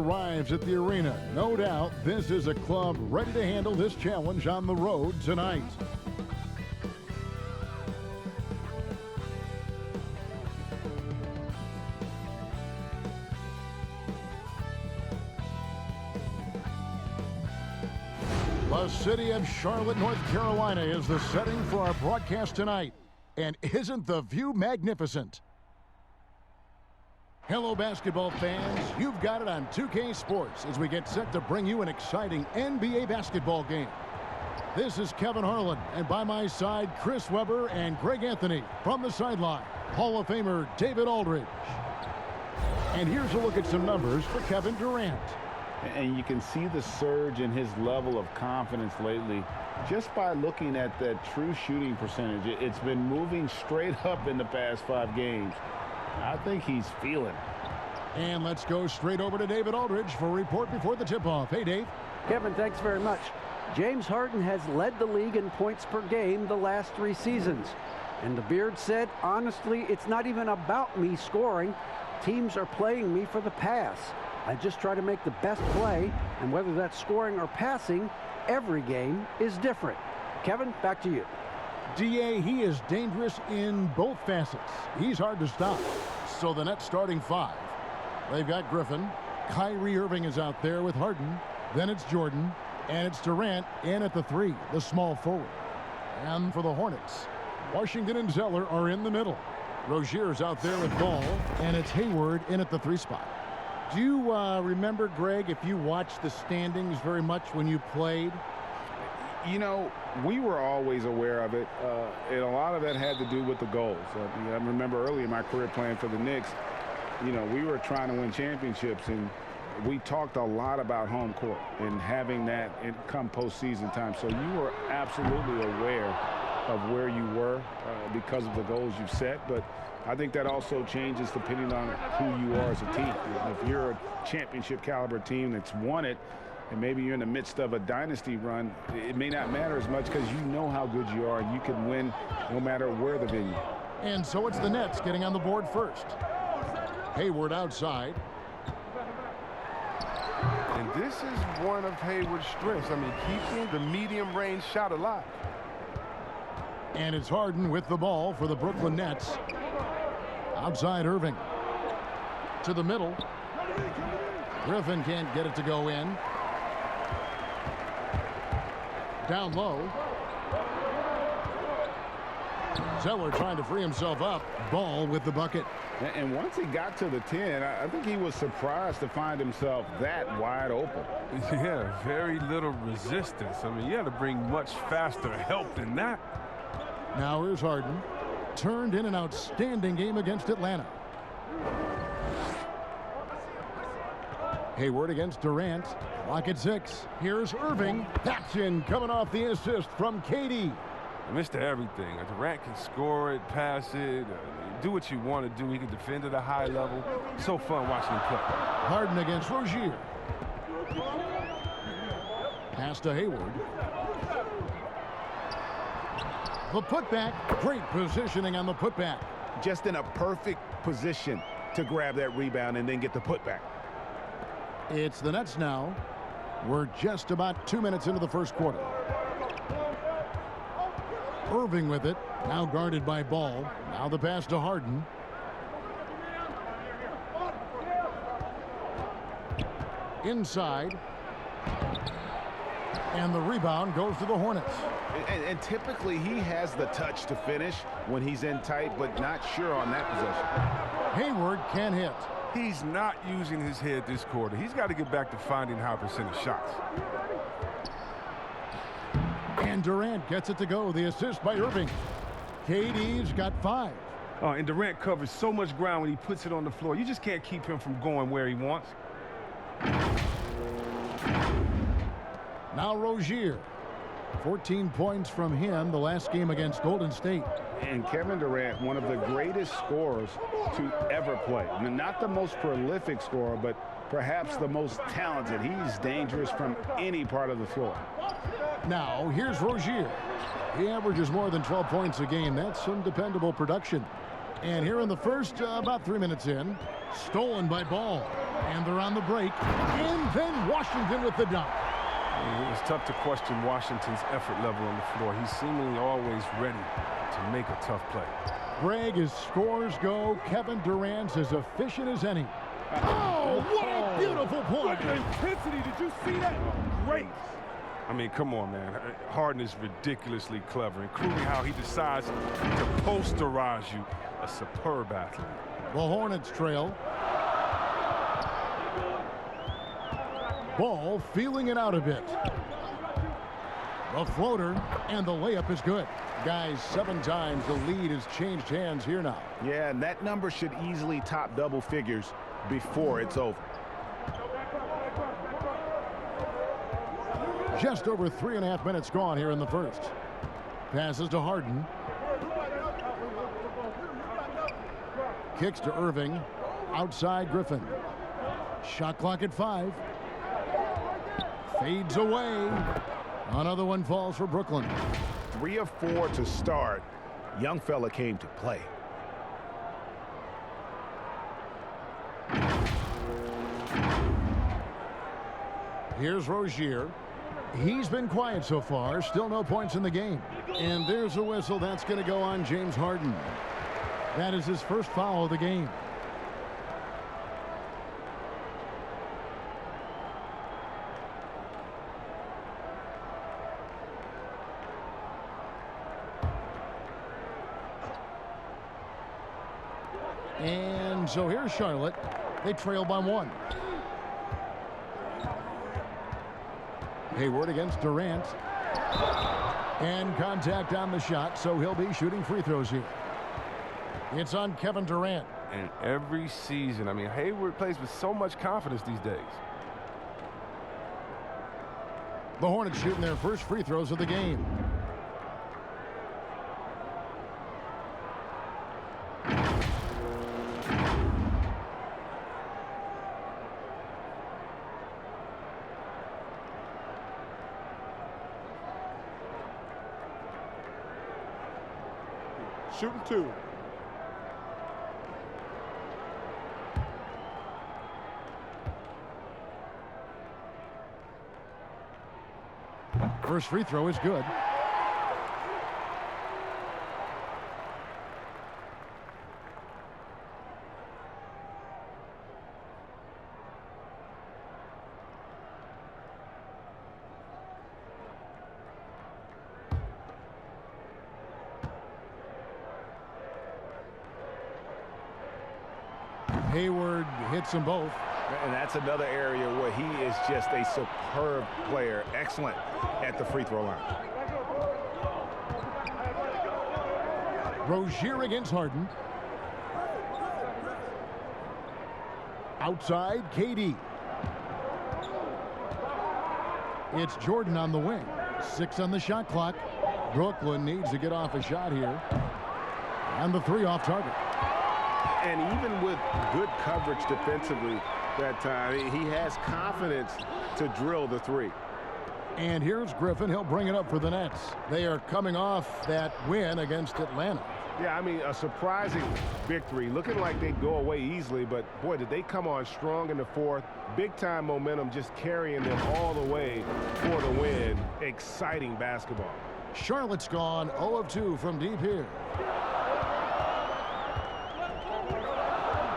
arrives at the arena. No doubt this is a club ready to handle this challenge on the road tonight. The city of Charlotte, North Carolina is the setting for our broadcast tonight. And isn't the view magnificent? Hello, basketball fans. You've got it on 2K Sports as we get set to bring you an exciting NBA basketball game. This is Kevin Harlan, and by my side, Chris Webber and Greg Anthony. From the sideline, Hall of Famer David Aldridge. And here's a look at some numbers for Kevin Durant. And you can see the surge in his level of confidence lately just by looking at that true shooting percentage. It's been moving straight up in the past 5 games. I think he's feeling it. And let's go straight over to David Aldridge for a report before the tip-off. Hey, Dave. Kevin, thanks very much. James Harden has led the league in points per game the last 3 seasons. And the Beard said, honestly, it's not even about me scoring. Teams are playing me for the pass. I just try to make the best play, and whether that's scoring or passing, every game is different. Kevin, back to you. DA, he is dangerous in both facets. He's hard to stop. So the Nets starting 5. They've got Griffin. Kyrie Irving is out there with Harden. Then it's Jordan. And it's Durant in at the 3, the small forward. And for the Hornets, Washington and Zeller are in the middle. Rozier's out there with Ball. And it's Hayward in at the 3 spot. Do you remember, Greg, if you watched the standings very much when you played? You know, we were always aware of it, and a lot of that had to do with the goals. I remember early in my career playing for the Knicks, you know, we were trying to win championships, and we talked a lot about home court and having that come postseason time. So you were absolutely aware of where you were because of the goals you set, but I think that also changes depending on who you are as a team. If you're a championship caliber team that's won it, and maybe you're in the midst of a dynasty run, it may not matter as much because you know how good you are and you can win no matter where the venue. And so it's the Nets getting on the board first. Hayward outside. And this is one of Hayward's strengths. I mean, keeping the medium range shot alive. And it's Harden with the ball for the Brooklyn Nets. Outside Irving. To the middle. Griffin can't get it to go in. Down low. Zeller trying to free himself up. Ball with the bucket. And once he got to the 10, I think he was surprised to find himself that wide open. Yeah, very little resistance. I mean, you had to bring much faster help than that. Now here's Harden. Turned in an outstanding game against Atlanta. Hayward against Durant. Clock at 6. Here's Irving. That's in, coming off the assist from KD. Mr. Everything. Durant can score it, pass it, do what you want to do. He can defend at a high level. So fun watching him play. Harden against Rozier. Pass to Hayward. The putback. Great positioning on the putback. Just in a perfect position to grab that rebound and then get the putback. It's the Nets now. We're just about 2 minutes into the first quarter. Irving with it. Now guarded by Ball. Now the pass to Harden. Inside. And the rebound goes to the Hornets. And typically he has the touch to finish when he's in tight, but not sure on that possession. Hayward can hit. He's not using his head this quarter. He's got to get back to finding high percentage shots. And Durant gets it to go. The assist by Irving. KD's got 5. Oh, and Durant covers so much ground when he puts it on the floor. You just can't keep him from going where he wants. Now Rozier. 14 points from him the last game against Golden State. And Kevin Durant, one of the greatest scorers to ever play. I mean, not the most prolific scorer, but perhaps the most talented. He's dangerous from any part of the floor. Now, here's Rozier. He averages more than 12 points a game. That's some dependable production. And here in the first, about 3 minutes in, Stolen by Ball. And they're on the break. And then Washington with the dunk. It's tough to question Washington's effort level on the floor. He's seemingly always ready to make a tough play. Greg, as scores go, Kevin Durant's as efficient as any. Oh, what a beautiful point. What intensity. Did you see that? Great. I mean, come on, man. Harden is ridiculously clever, including how he decides to posterize you. A superb athlete. The Hornets trail. Ball feeling it out a bit. The floater, and the layup is good. Guys, 7 times the lead has changed hands here now. Yeah, and that number should easily top double figures before it's over. Just over 3.5 minutes gone here in the first. Passes to Harden. Kicks to Irving. Outside Griffin. Shot clock at 5. Fades away. Another one falls for Brooklyn. 3 of 4 to start. Young fella came to play. Here's Rozier. He's been quiet so far. Still no points in the game. And there's a whistle. That's going to go on James Harden. That is his first foul of the game. And so here's Charlotte. They trail by 1. Hayward against Durant. And contact on the shot, so he'll be shooting free throws here. It's on Kevin Durant. And every season, I mean, Hayward plays with so much confidence these days. The Hornets shooting their first free throws of the game. Shooting 2. First free throw is good. Hayward hits them both. And that's another area where he is just a superb player. Excellent at the free throw line. Rozier against Harden. Outside, KD. It's Jordan on the wing. 6 on the shot clock. Brooklyn needs to get off a shot here. And the 3 off target. And even with good coverage defensively that time, he has confidence to drill the 3. And here's Griffin. He'll bring it up for the Nets. They are coming off that win against Atlanta. Yeah, I mean, a surprising victory. Looking like they'd go away easily, but boy, did they come on strong in the 4th. Big-time momentum just carrying them all the way for the win. Exciting basketball. Charlotte's gone 0 of 2 from deep here.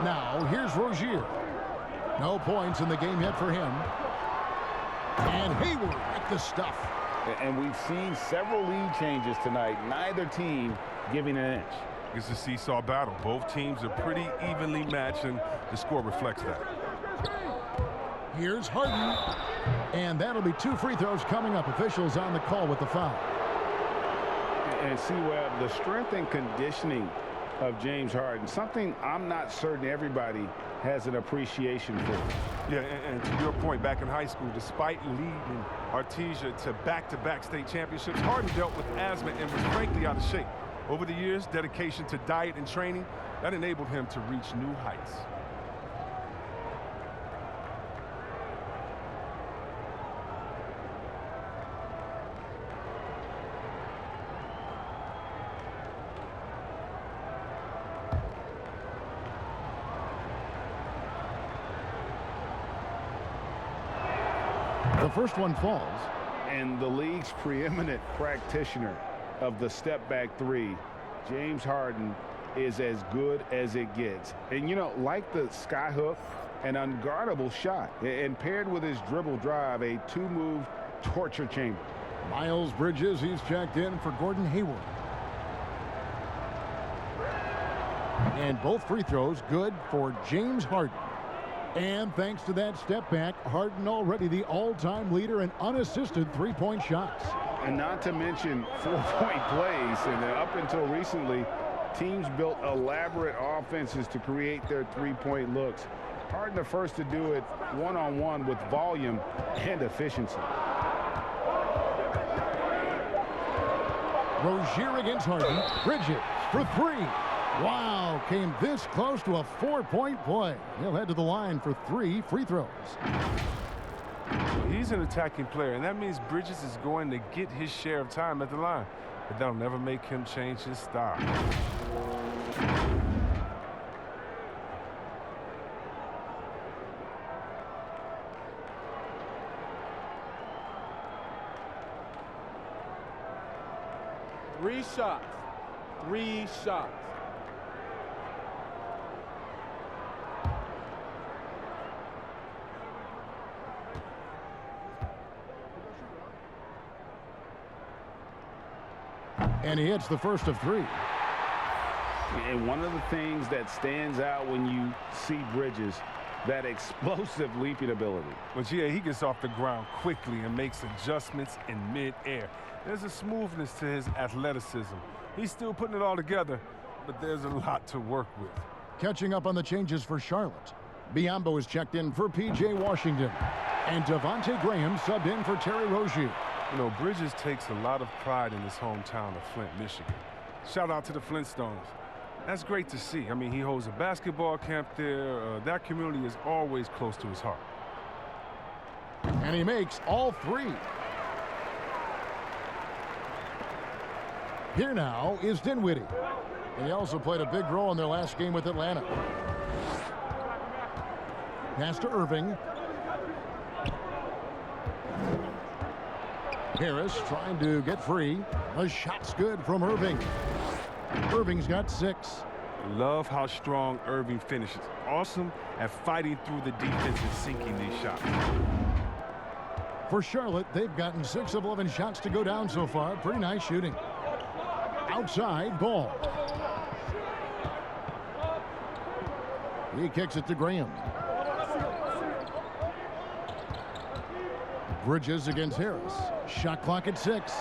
Now, here's Rozier. No points in the game yet for him. And Hayward at the stuff. And we've seen several lead changes tonight. Neither team giving an inch. It's a seesaw battle. Both teams are pretty evenly matched, and the score reflects that. Here's Harden. And that'll be 2 free throws coming up. Officials on the call with the foul. And see, Webb, the strength and conditioning of James Harden, something I'm not certain everybody has an appreciation for. Yeah, and to your point, back in high school, despite leading Artesia to back-to-back state championships, Harden dealt with asthma and was frankly out of shape. Over the years, dedication to diet and training, that enabled him to reach new heights. The first one falls. And the league's preeminent practitioner of the step-back three, James Harden, is as good as it gets. And, you know, like the skyhook, an unguardable shot. And paired with his dribble drive, a two-move torture chamber. Miles Bridges, he's checked in for Gordon Hayward. And both free throws good for James Harden. And thanks to that step back, Harden already the all-time leader in unassisted three-point shots. And not to mention four-point plays. And up until recently, teams built elaborate offenses to create their three-point looks. Harden the first to do it one-on-one with volume and efficiency. Rozier against Harden. Bridges for three. Wow, came this close to a four-point play. He'll head to the line for 3 free throws. He's an attacking player, and that means Bridges is going to get his share of time at the line. But that'll never make him change his style. Three shots. 3 shots. And he hits the first of 3. And one of the things that stands out when you see Bridges, that explosive leaping ability. But yeah, he gets off the ground quickly and makes adjustments in mid-air. There's a smoothness to his athleticism. He's still putting it all together, but there's a lot to work with. Catching up on the changes for Charlotte. Biyombo is checked in for P.J. Washington. And Devontae Graham subbed in for Terry Rozier. You know, Bridges takes a lot of pride in his hometown of Flint, Michigan. Shout out to the Flintstones. That's great to see. I mean, he holds a basketball camp there. That community is always close to his heart. And he makes all 3. Here now is Dinwiddie. And he also played a big role in their last game with Atlanta. Pass to Irving. Harris trying to get free. A shot's good from Irving. Irving's got 6. Love how strong Irving finishes. Awesome at fighting through the defense and sinking these shots. For Charlotte, they've gotten 6 of 11 shots to go down so far. Pretty nice shooting. Outside, Ball. He kicks it to Graham. Bridges against Harris. Shot clock at 6.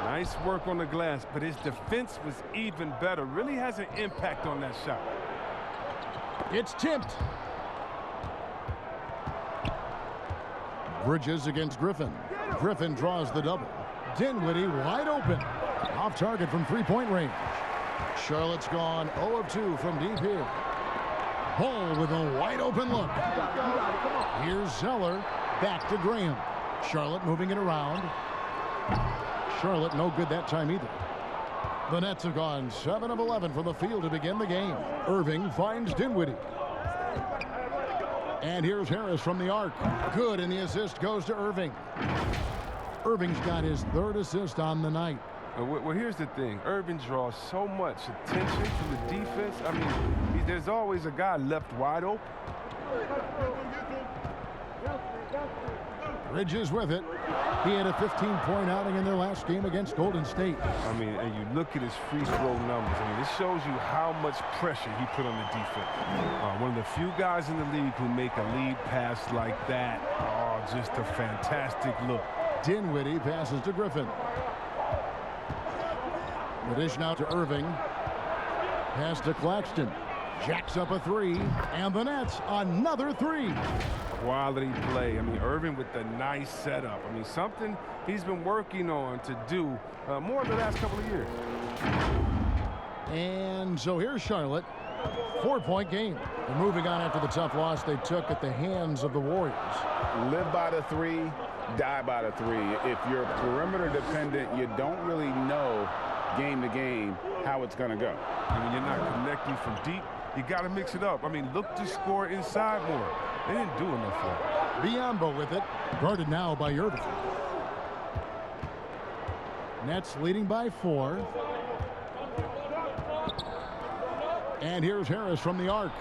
Nice work on the glass, but his defense was even better. Really has an impact on that shot. It's tipped. Bridges against Griffin. Griffin draws the double. Dinwiddie wide open. Off target from three-point range. Charlotte's gone 0 of 2 from deep here. Ball with a wide open look. Here's Zeller. Back to Graham. Charlotte moving it around. Charlotte no good that time either. The Nets have gone 7 of 11 from the field to begin the game. Irving finds Dinwiddie. And here's Harris from the arc. Good, and the assist goes to Irving. Irving's got his 3rd assist on the night. Well, here's the thing. Irving draws so much attention from the defense. I mean, there's always a guy left wide open. Bridges with it. He had a 15-point outing in their last game against Golden State. I mean, and you look at his free throw numbers. I mean, this shows you how much pressure he put on the defense. One of the few guys in the league who make a lead pass like that. Oh, just a fantastic look. Dinwiddie passes to Griffin. The dish now to Irving. Pass to Claxton. Jacks up a 3. And the Nets another 3. Quality play. I mean, Irving with the nice setup. I mean, something he's been working on to do more the last couple of years. And so here's Charlotte. 4-point game. They're moving on after the tough loss they took at the hands of the Warriors. Live by the 3, die by the 3. If you're perimeter dependent, you don't really know game to game how it's going to go. And when you're not connecting from deep, you got to mix it up. I mean, look to score inside more. They didn't do enough for it. Biombo with it. Guarded now by Irving. Nets leading by 4. And here's Harris from the arc.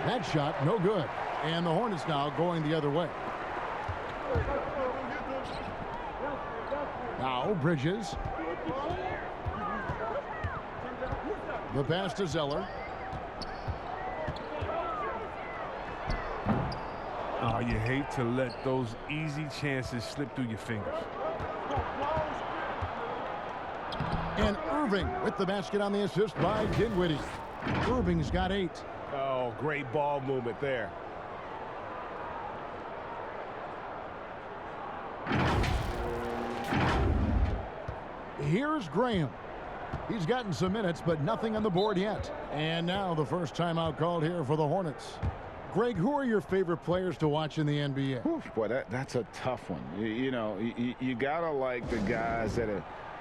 That shot, no good. And the Hornets now going the other way. Now Bridges. The pass to Zeller. Oh, you hate to let those easy chances slip through your fingers. And Irving with the basket on the assist by Dinwiddie. Irving's got 8. Oh, great ball movement there. Here's Graham. He's gotten some minutes, but nothing on the board yet. And now the first timeout called here for the Hornets. Greg, who are your favorite players to watch in the NBA? Oof, boy, that's a tough one. You got to like the guys that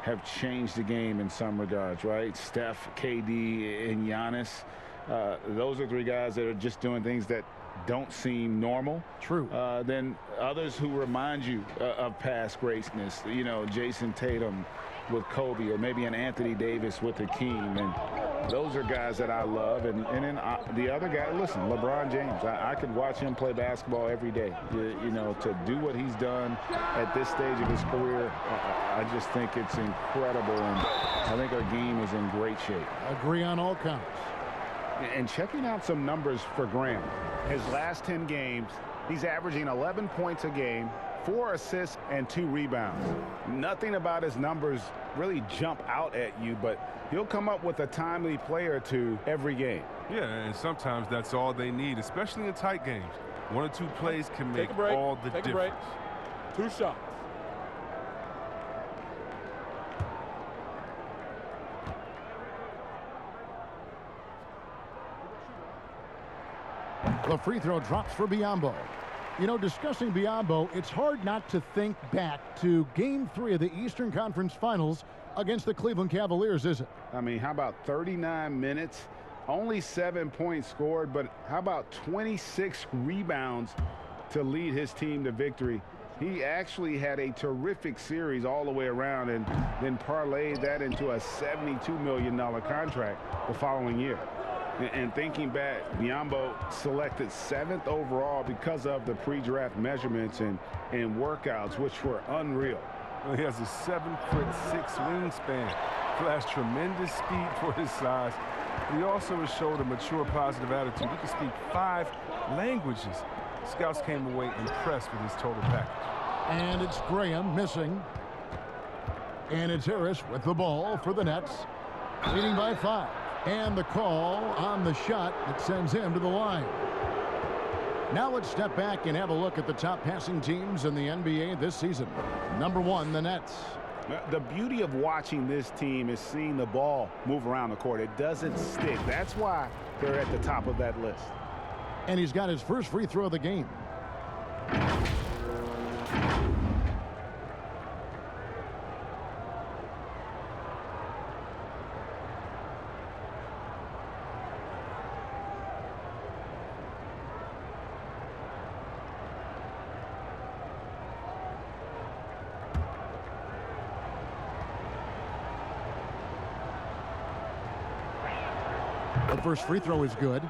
have changed the game in some regards, right? Steph, KD, and Giannis. Those are 3 guys that are just doing things that don't seem normal. True. Then others who remind you of past greatness. Jason Tatum with Kobe, or maybe an Anthony Davis with Hakeem. And those are guys that I love. And then the other guy, listen, LeBron James. I could watch him play basketball every day. To do what he's done at this stage of his career, I just think it's incredible. And I think our game is in great shape. Agree on all counts. And checking out some numbers for Graham. His last 10 games, he's averaging 11 points a game, 4 assists, and 2 rebounds. Nothing about his numbers really jump out at you, but he'll come up with a timely play or 2 every game. Yeah, and sometimes that's all they need, especially in tight games. 1 or 2 plays can make all the difference. Take a break. 2 shots. The free throw drops for Biombo. Discussing Biombo, it's hard not to think back to Game 3 of the Eastern Conference Finals against the Cleveland Cavaliers, is it? I mean, how about 39 minutes, only 7 points scored, but how about 26 rebounds to lead his team to victory? He actually had a terrific series all the way around and then parlayed that into a $72 million contract the following year. And thinking back, Biombo selected 7th overall because of the pre-draft measurements and workouts, which were unreal. Well, he has a 7'6" wingspan, flashed tremendous speed for his size. He also has showed a mature, positive attitude. He can speak 5 languages. Scouts came away impressed with his total package. And it's Graham missing. And it's Harris with the ball for the Nets, leading by 5. And the call on the shot that sends him to the line. Now let's step back and have a look at the top passing teams in the NBA this season. Number 1, the Nets. The beauty of watching this team is seeing the ball move around the court. It doesn't stick. That's why they're at the top of that list. And he's got his first free throw of the game. The first free throw is good.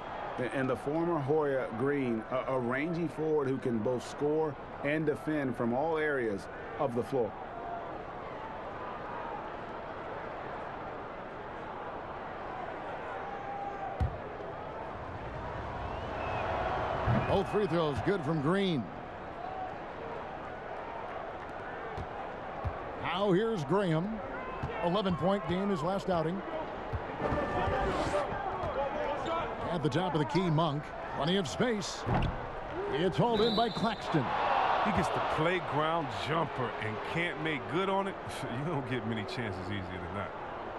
And the former Hoya Green, a rangy forward who can both score and defend from all areas of the floor. Both free throws good from Green. Now here's Graham. 11-point game his last outing. At the top of the key, Monk. Plenty of space. It's hauled in by Claxton. He gets the playground jumper and can't make good on it. You don't get many chances easier than that.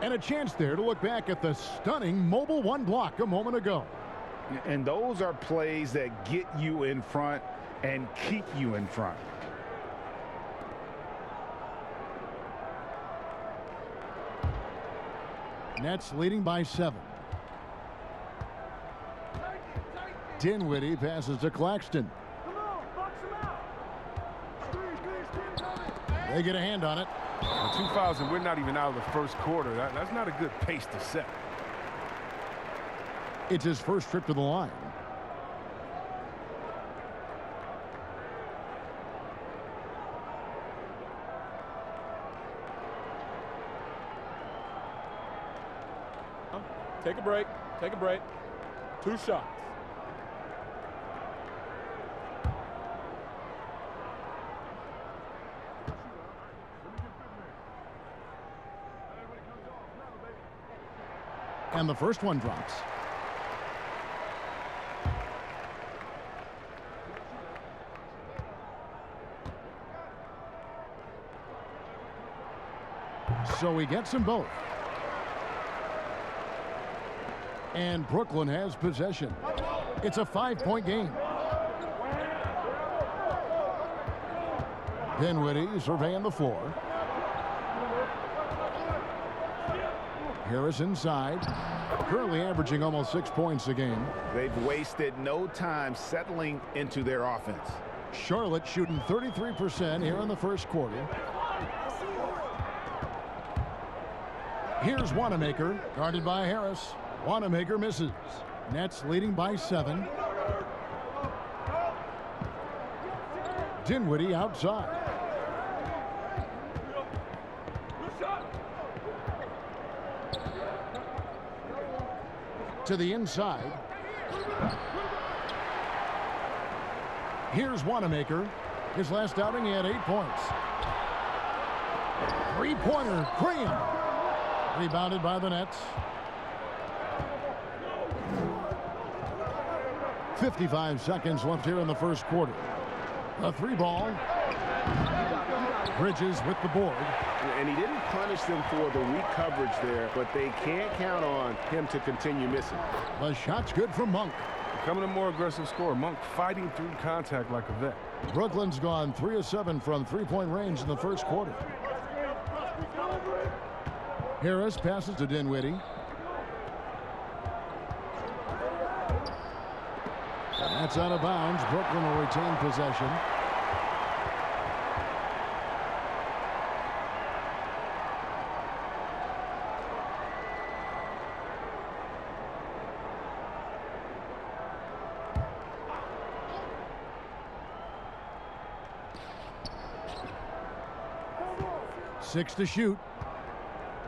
And a chance there to look back at the stunning mobile 1 block a moment ago. And those are plays that get you in front and keep you in front. Nets leading by 7. Dinwiddie passes to Claxton. They get a hand on it. 2,000, we're not even out of the first quarter. That's not a good pace to set. It's his first trip to the line. Take a break. Take a break. 2 shots. And the first one drops. So he gets them both. And Brooklyn has possession. It's a 5-point game. Dinwiddie surveying the floor. Harris inside. Currently averaging almost 6 points a game. They've wasted no time settling into their offense. Charlotte shooting 33% here in the first quarter. Here's Wanamaker, guarded by Harris. Wanamaker misses. Nets leading by 7. Dinwiddie outside. To the inside. Here's Wanamaker. His last outing, he had 8 points. Three-pointer, Graham. Rebounded by the Nets. 55 seconds left here in the first quarter. A 3-ball. Bridges with the board. And he didn't punish them for the weak coverage there, but they can't count on him to continue missing. The shot's good from Monk. Becoming a more aggressive scorer. Monk fighting through contact like a vet. Brooklyn's gone 3 of 7 from 3-point range in the first quarter. Harris passes to Dinwiddie. That's out of bounds. Brooklyn will retain possession. Six to shoot.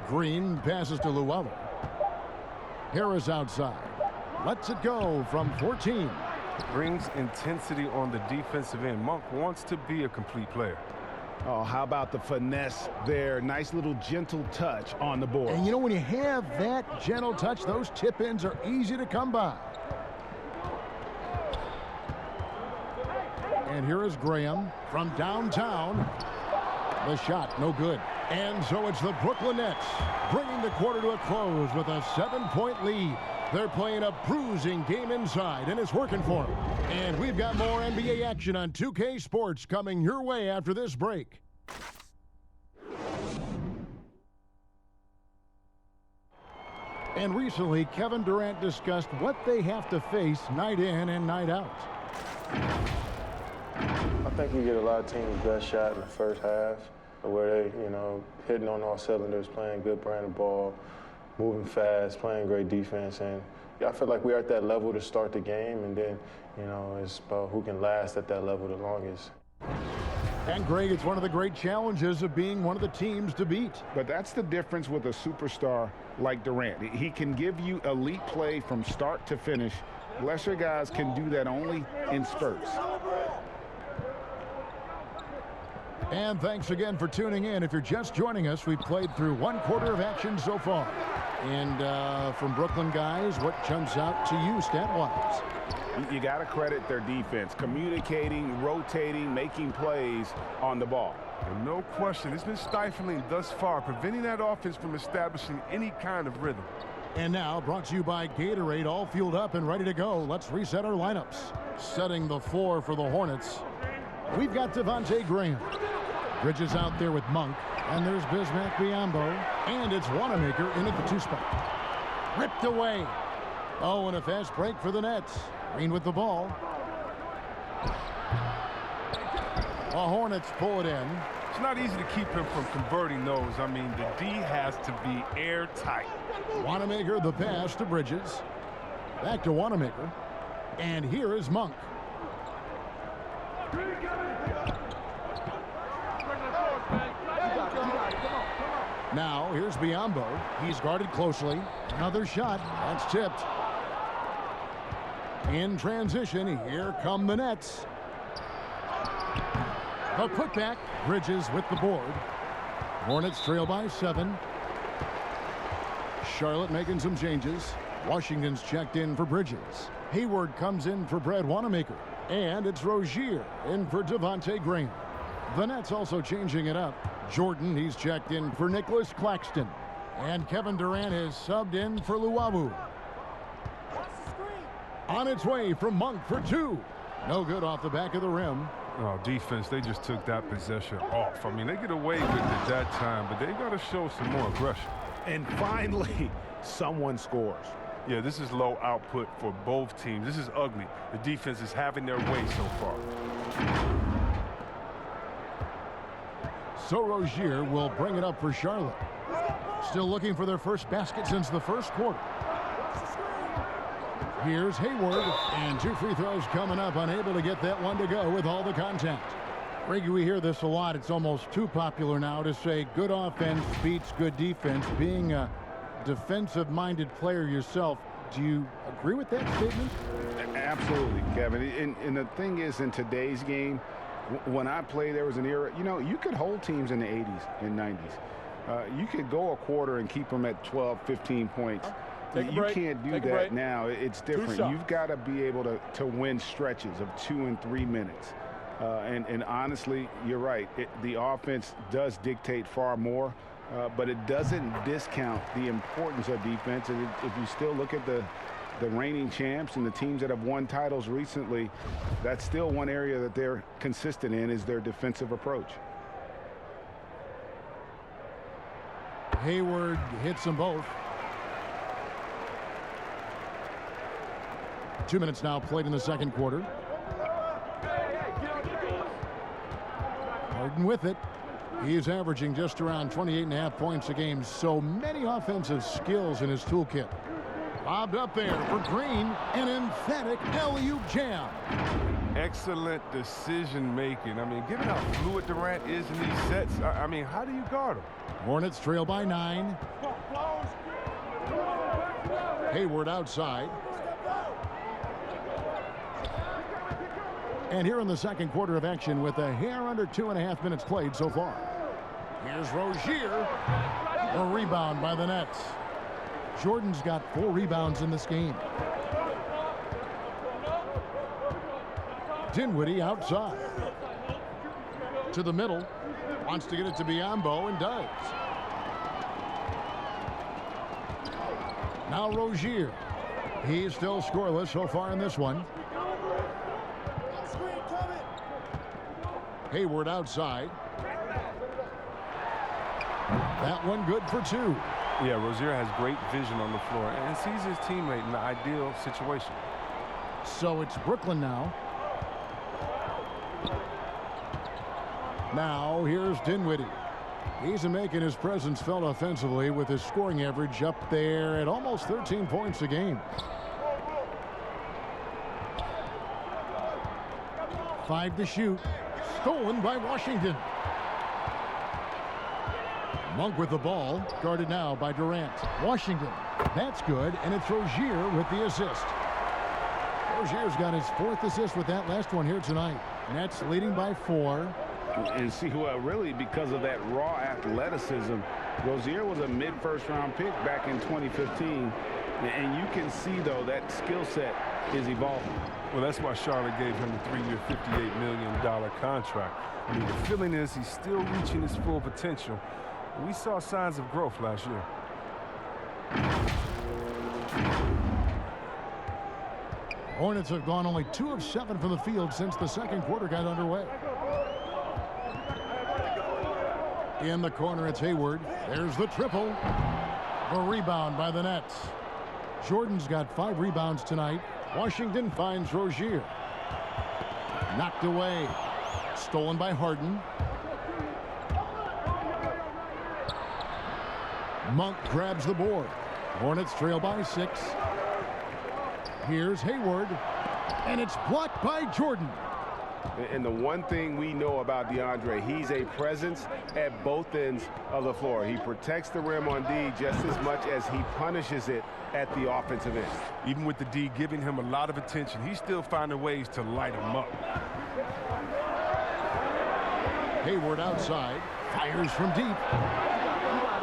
Green passes to Llewellyn. Harris outside. Lets it go from 14. Brings intensity on the defensive end. Monk wants to be a complete player. Oh, how about the finesse there? Nice little gentle touch on the board. And you know, when you have that gentle touch, those tip-ins are easy to come by. And here is Graham from downtown. The shot, no good. And so it's the Brooklyn Nets bringing the quarter to a close with a 7-point lead. They're playing a bruising game inside, and it's working for them. And we've got more NBA action on 2K Sports coming your way after this break. And recently, Kevin Durant discussed what they have to face night in and night out. I think we get a lot of teams' best shot in the first half, where they, hitting on all cylinders, playing good brand of ball, moving fast, playing great defense. And I feel like we're at that level to start the game, and then, it's about who can last at that level the longest. And Greg, it's one of the great challenges of being one of the teams to beat. But that's the difference with a superstar like Durant. He can give you elite play from start to finish. Lesser guys can do that only in spurts. And thanks again for tuning in. If you're just joining us, we've played through 1 quarter of action so far. And from Brooklyn guys, what jumps out to you stat-wise? You got to credit their defense, communicating, rotating, making plays on the ball. And no question, it's been stifling thus far, preventing that offense from establishing any kind of rhythm. And now, brought to you by Gatorade, all fueled up and ready to go. Let's reset our lineups. Setting the floor for the Hornets, we've got Devontae Graham. Bridges out there with Monk. And there's Bismack Biyombo. And it's Wanamaker in at the 2 spot. Ripped away. Oh, and a fast break for the Nets. Green with the ball. The Hornets pull it in. It's not easy to keep him from converting those. I mean, the D has to be airtight. Wanamaker the pass to Bridges. Back to Wanamaker. And here is Monk. Now, here's Biombo. He's guarded closely. Another shot. That's tipped. In transition, here come the Nets. The putback. Bridges with the board. Hornets trail by 7. Charlotte making some changes. Washington's checked in for Bridges. Hayward comes in for Brad Wanamaker. And it's Rozier in for Devontae Graham. The Nets also changing it up. Jordan, he's checked in for Nicholas Claxton. And Kevin Durant is subbed in for Luwawu. On its way from Monk for 2. No good off the back of the rim. Oh, defense, they just took that possession off. I mean, they get away with it that time, but they got to show some more aggression. And finally, someone scores. Yeah, this is low output for both teams. This is ugly. The defense is having their way so far. So Rozier will bring it up for Charlotte. Still looking for their first basket since the first quarter. Here's Hayward, and 2 free throws coming up, unable to get that one to go with all the contact. Reggie, we hear this a lot. It's almost too popular now to say good offense beats good defense. Being a defensive-minded player yourself, do you agree with that statement? Absolutely, Kevin. And the thing is, in today's game, when I played, there was an era, you know, you could hold teams in the 80s and 90s. You could go a quarter and keep them at 12, 15 points. You can't do that now. It's different. You've got to be able to win stretches of 2 and 3 minutes. And honestly, you're right. The offense does dictate far more, but it doesn't discount the importance of defense. And if you still look at the reigning champs and the teams that have won titles recently, that's still one area that they're consistent in, is their defensive approach. Hayward hits them both. 2 minutes now played in the second quarter. Harden with it. He's averaging just around 28.5 points a game. So many offensive skills in his toolkit. Lobbed up there for Green. An emphatic alley-oop jam. Excellent decision making. I mean, given how fluid Durant is in these sets, I mean, how do you guard him? Hornets trail by 9. Hayward outside. And here in the second quarter of action with a hair under 2.5 minutes played so far. Here's Rozier. A rebound by the Nets. Jordan's got 4 rebounds in this game. Dinwiddie outside. To the middle. Wants to get it to Biombo and does. Now Rozier. He's still scoreless so far in this one. Hayward outside. That one good for 2. Yeah, Rozier has great vision on the floor and sees his teammate in the ideal situation. So it's Brooklyn now. Now here's Dinwiddie. He's making his presence felt offensively with his scoring average up there at almost 13 points a game. 5 to shoot. Stolen by Washington. Monk with the ball, guarded now by Durant. Washington, that's good, and it's Rozier with the assist. Rozier's got his 4th assist with that last one here tonight. Nets leading by 4. And see, well, really, because of that raw athleticism, Rozier was a mid-first round pick back in 2015. And you can see, though, that skill set is evolving. Well, that's why Charlotte gave him the 3-year, $58 million contract. I mean, the feeling is he's still reaching his full potential. We saw signs of growth last year. Hornets have gone only 2 of 7 from the field since the second quarter got underway. In the corner, it's Hayward. There's the triple. A rebound by the Nets. Jordan's got 5 rebounds tonight. Washington finds Rozier. Knocked away. Stolen by Harden. Monk grabs the board. Hornets trail by 6. Here's Hayward, and it's blocked by Jordan. And the one thing we know about DeAndre, he's a presence at both ends of the floor. He protects the rim on D just as much as he punishes it at the offensive end. Even with the D giving him a lot of attention, he's still finding ways to light him up. Hayward outside, fires from deep.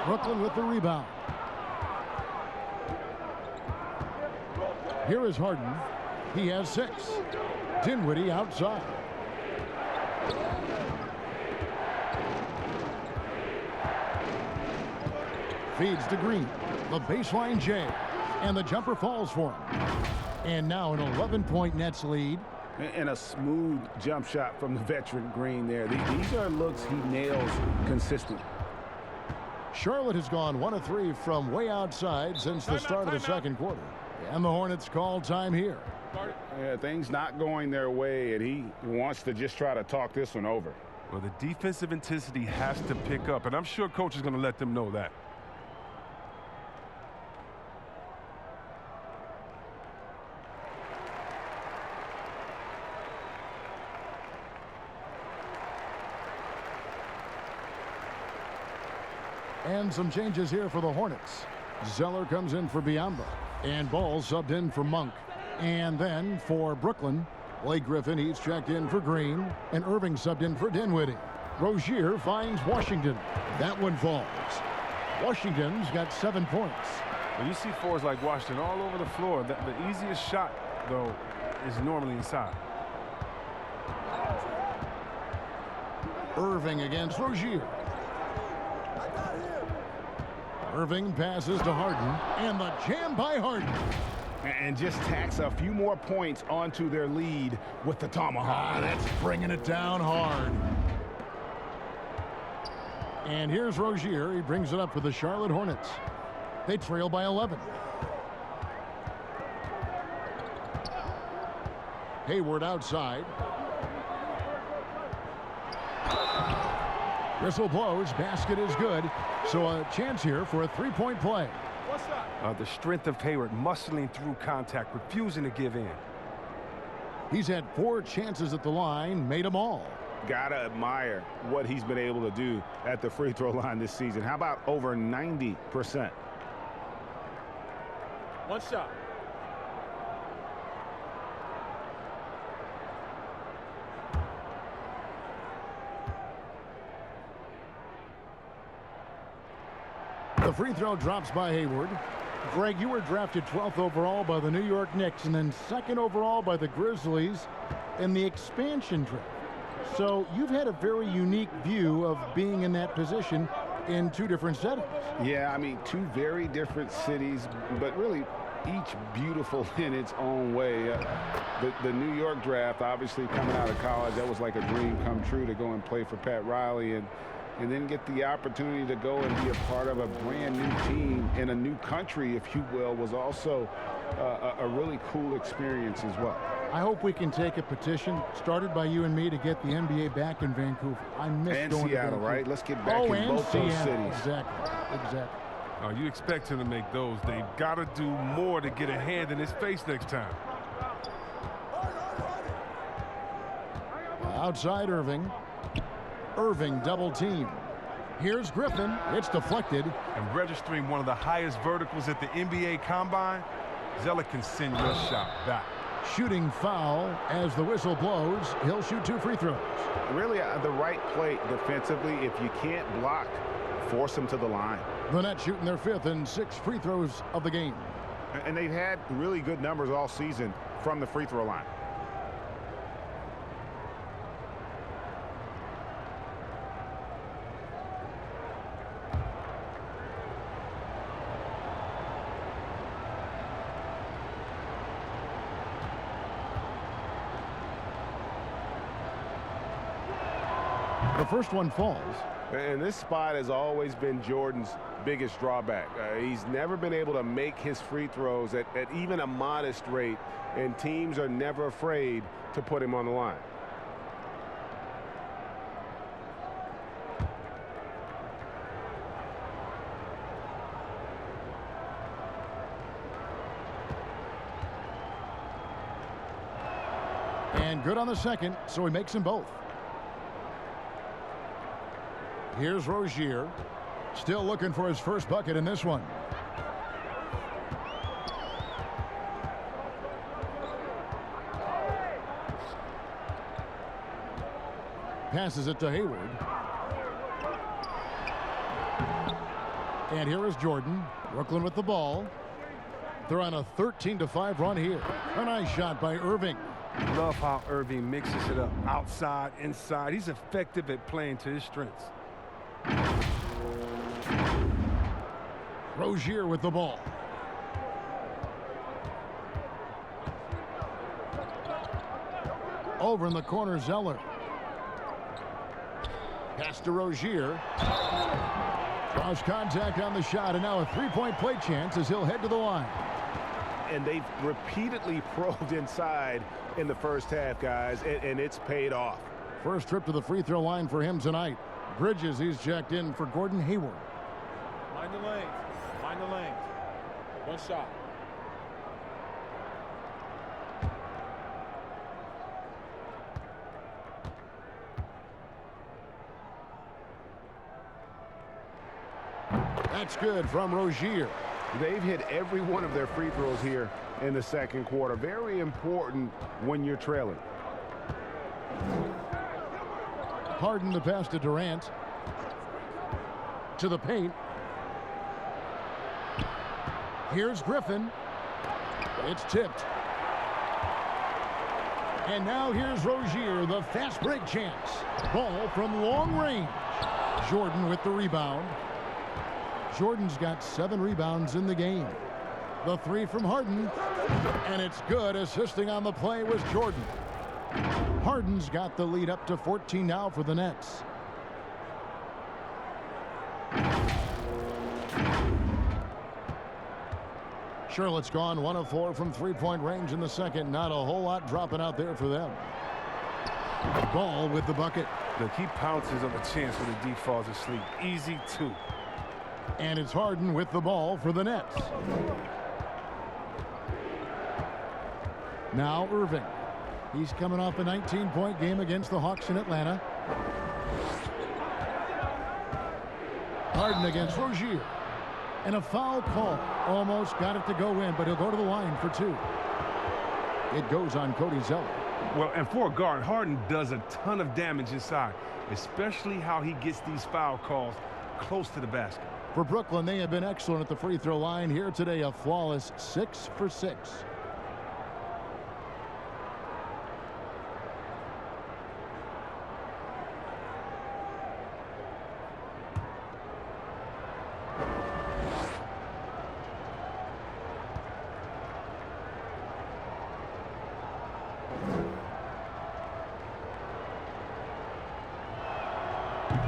Brooklyn with the rebound. Here is Harden. He has 6. Dinwiddie outside. Feeds to Green. The baseline J. And the jumper falls for him. And now an 11-point Nets lead. And a smooth jump shot from the veteran Green there. These are looks he nails consistently. Charlotte has gone 1 of 3 from way outside since the start of the second quarter. And the Hornets call time here. Yeah, things not going their way, and he wants to just try to talk this one over. Well, the defensive intensity has to pick up, and I'm sure coach is going to let them know that. And some changes here for the Hornets. Zeller comes in for Biyombo. And Ball subbed in for Monk. And then for Brooklyn, Blake Griffin, he's checked in for Green. And Irving subbed in for Dinwiddie. Rozier finds Washington. That one falls. Washington's got 7 points. When you see fours like Washington all over the floor, the easiest shot, though, is normally inside. Irving against Rozier. Irving passes to Harden, and the jam by Harden. And just tacks a few more points onto their lead with the tomahawk. That's bringing it down hard. And here's Rozier. He brings it up for the Charlotte Hornets. They trail by 11. Hayward outside. Whistle blows. Basket is good. So a chance here for a 3-point play. What's that? The strength of Hayward muscling through contact, refusing to give in. He's had 4 chances at the line, made them all. Gotta admire what he's been able to do at the free throw line this season. How about over 90%? One shot. The free throw drops by Hayward. Greg, you were drafted 12th overall by the New York Knicks and then 2nd overall by the Grizzlies in the expansion draft. So you've had a very unique view of being in that position in 2 different settings. Yeah, I mean, 2 very different cities, but really each beautiful in its own way. The New York draft, obviously coming out of college, that was like a dream come true to go and play for Pat Riley and then get the opportunity to go and be a part of a brand new team in a new country, if you will, was also a really cool experience as well. I hope we can take a petition started by you and me to get the NBA back in Vancouver. I miss and going Seattle, to Vancouver. right? Let's get back in both those cities. Exactly. You expect him to make those. They've got to do more to get a hand in his face next time. Outside Irving. Irving double team. Here's Griffin. It's deflected. And registering one of the highest verticals at the NBA Combine, Zeller can send your shot back. Shooting foul as the whistle blows. He'll shoot 2 free throws. Really the right play defensively. If you can't block, force them to the line. The Nets shooting their 5th and 6th free throws of the game. And they've had really good numbers all season from the free throw line. The first one falls. And this spot has always been Jordan's biggest drawback. He's never been able to make his free throws at even a modest rate, and teams are never afraid to put him on the line. And good on the second, so he makes them both. Here's Rozier. Still looking for his first bucket in this one. Passes it to Hayward. And here is Jordan. Brooklyn with the ball. They're on a 13-5 run here. A nice shot by Irving. Love how Irving mixes it up. Outside, inside. He's effective at playing to his strengths. Rozier with the ball. Over in the corner, Zeller. Pass to Rozier. Draws contact on the shot, and now a three-point play chance as he'll head to the line. And they've repeatedly probed inside in the first half, guys, and it's paid off. First trip to the free throw line for him tonight. Bridges, he's checked in for Gordon Hayward. Mind the lanes. Mind the lanes. One shot. That's good from Rozier. They've hit every one of their free throws here in the second quarter. Very important when you're trailing. Harden the pass to Durant. To the paint. Here's Griffin. It's tipped. And now here's Rozier, the fast break chance. Ball from long range. Jordan with the rebound. Jordan's got 7 rebounds in the game. The three from Harden. And it's good. Assisting on the play was Jordan. Harden's got the lead up to 14 now for the Nets. Charlotte's gone 1 of 4 from three-point range in the second. Not a whole lot dropping out there for them. Ball with the bucket. Look, he pounces on a chance when the D falls asleep. Easy 2. And it's Harden with the ball for the Nets. Now Irving. He's coming off a 19-point game against the Hawks in Atlanta. Harden against Rozier. And a foul call. Almost got it to go in, but he'll go to the line for 2. It goes on Cody Zeller. Well, and for a guard, Harden does a ton of damage inside, especially how he gets these foul calls close to the basket. For Brooklyn, they have been excellent at the free throw line here today. A flawless 6 for 6.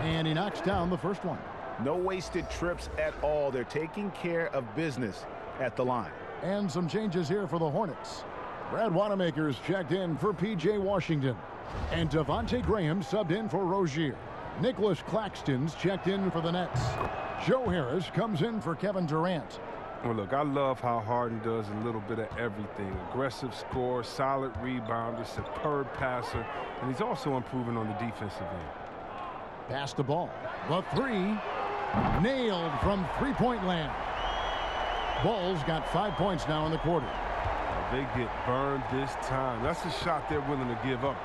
And he knocks down the first one. No wasted trips at all. They're taking care of business at the line. And some changes here for the Hornets. Brad Wanamaker's checked in for P.J. Washington. And Devontae Graham subbed in for Rozier. Nicholas Claxton's checked in for the Nets. Joe Harris comes in for Kevin Durant. Well, look, I love how Harden does a little bit of everything. Aggressive scorer, solid rebounder, superb passer, and he's also improving on the defensive end. Pass the ball. The three. Nailed from three-point land. Bulls got 5 points now in the quarter. They get burned this time. That's a shot they're willing to give up,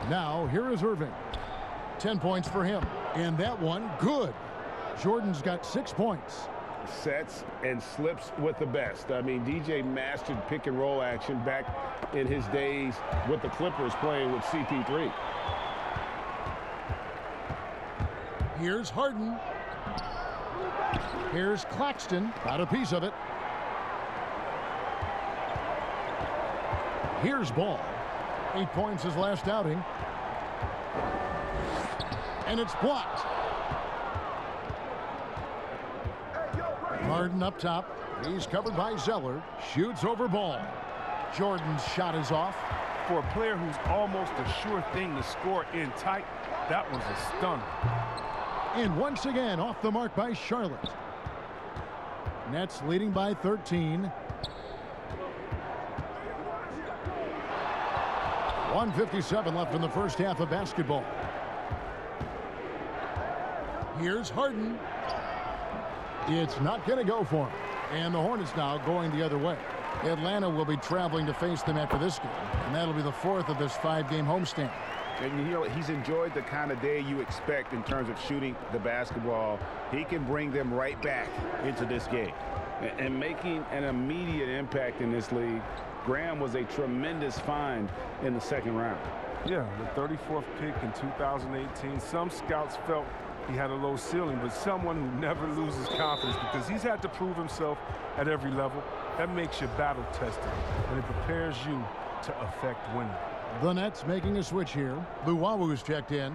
though. Now, here is Irving. 10 points for him. And that one, good. Jordan's got 6 points. Sets and slips with the best. I mean, DJ mastered pick and roll action back in his days with the Clippers playing with CP3. Here's Harden. Here's Claxton. Got a piece of it. Here's Ball. 8 points his last outing. And it's blocked. Harden up top. He's covered by Zeller. Shoots over Ball. Jordan's shot is off. For a player who's almost a sure thing to score in tight, that was a stunner. And once again, off the mark by Charlotte. Nets leading by 13. 1:57 left in the first half of basketball. Here's Harden. It's not going to go for him. And the Hornets now going the other way. Atlanta will be traveling to face them after this game, and that'll be the 4th of this 5-game homestand. And you know, he's enjoyed the kind of day you expect in terms of shooting the basketball. He can bring them right back into this game. And making an immediate impact in this league, Graham was a tremendous find in the second round. Yeah, the 34th pick in 2018. Some scouts felt he had a low ceiling, but someone who never loses confidence because he's had to prove himself at every level. That makes you battle tested, and it prepares you to affect winning. The Nets making a switch here. Luwawu checked in.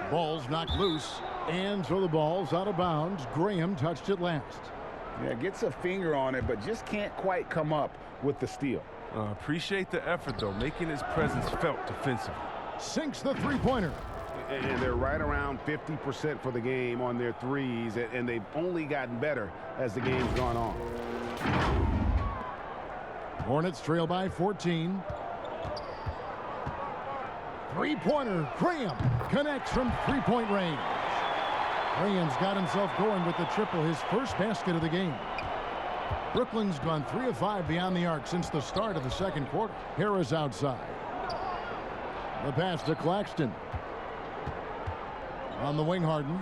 Ball's knocked loose, and so the ball's out of bounds. Graham touched it last. Yeah, gets a finger on it, but just can't quite come up with the steal. Appreciate the effort, though, making his presence felt defensively. Sinks the three-pointer. And they're right around 50% for the game on their threes, and they've only gotten better as the game's gone on. Hornets trail by 14. Three-pointer. Graham connects from three-point range. Graham's got himself going with the triple, his first basket of the game. Brooklyn's gone 3 of 5 beyond the arc since the start of the second quarter. Harris outside. The pass to Claxton. On the wing, Harden.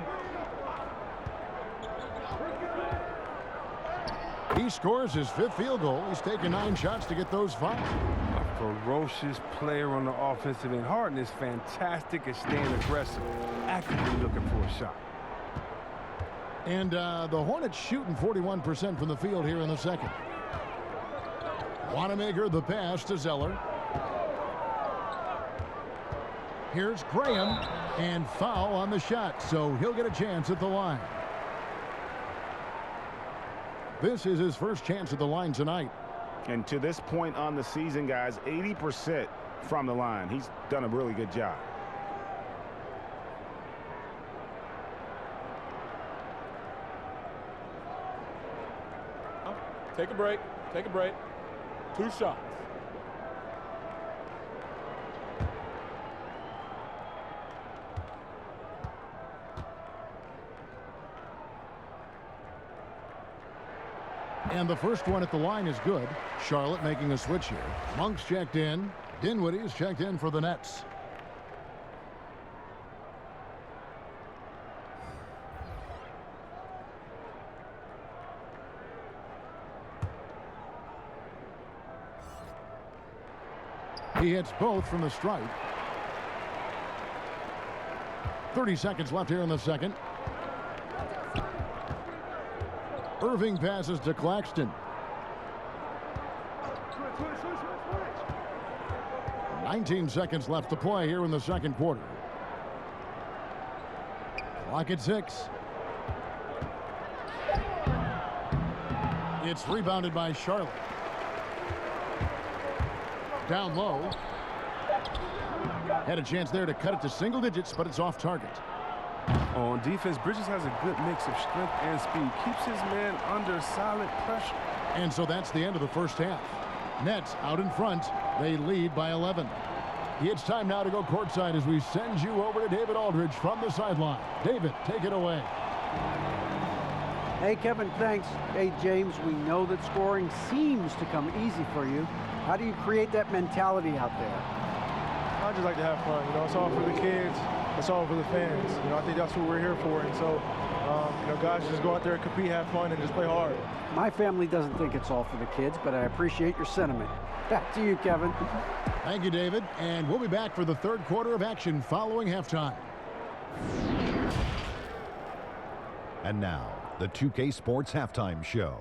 He scores his 5th field goal. He's taken 9 shots to get those 5. A ferocious player on the offensive end. Harden is fantastic at staying aggressive, actively looking for a shot. And the Hornets shooting 41% from the field here in the second. Wanamaker, the pass to Zeller. Here's Graham, and foul on the shot, so he'll get a chance at the line. This is his first chance at the line tonight. And to this point on the season, guys, 80% from the line. He's done a really good job. Take a break. Take a break. 2 shots. And the first one at the line is good. Charlotte making a switch here. Monk's checked in. Dinwiddie's checked in for the Nets. He hits both from the stripe. 30 seconds left here in the second. Irving passes to Claxton. 19 seconds left to play here in the second quarter. Clock at 6. It's rebounded by Charlotte. Down low. Had a chance there to cut it to single digits, but it's off target. On defense, Bridges has a good mix of strength and speed. Keeps his man under solid pressure. And so that's the end of the first half. Nets out in front. They lead by 11. It's time now to go courtside as we send you over to David Aldridge from the sideline. David, take it away. Hey, Kevin, thanks. Hey, James, we know that scoring seems to come easy for you. How do you create that mentality out there? I just like to have fun. You know, it's all for the kids. It's all for the fans. You know, I think that's what we're here for. And so, you know, guys, just go out there and compete, have fun, and just play hard. My family doesn't think it's all for the kids, but I appreciate your sentiment. Back to you, Kevin. Thank you, David. And we'll be back for the third quarter of action following halftime. And now, the 2K Sports Halftime Show.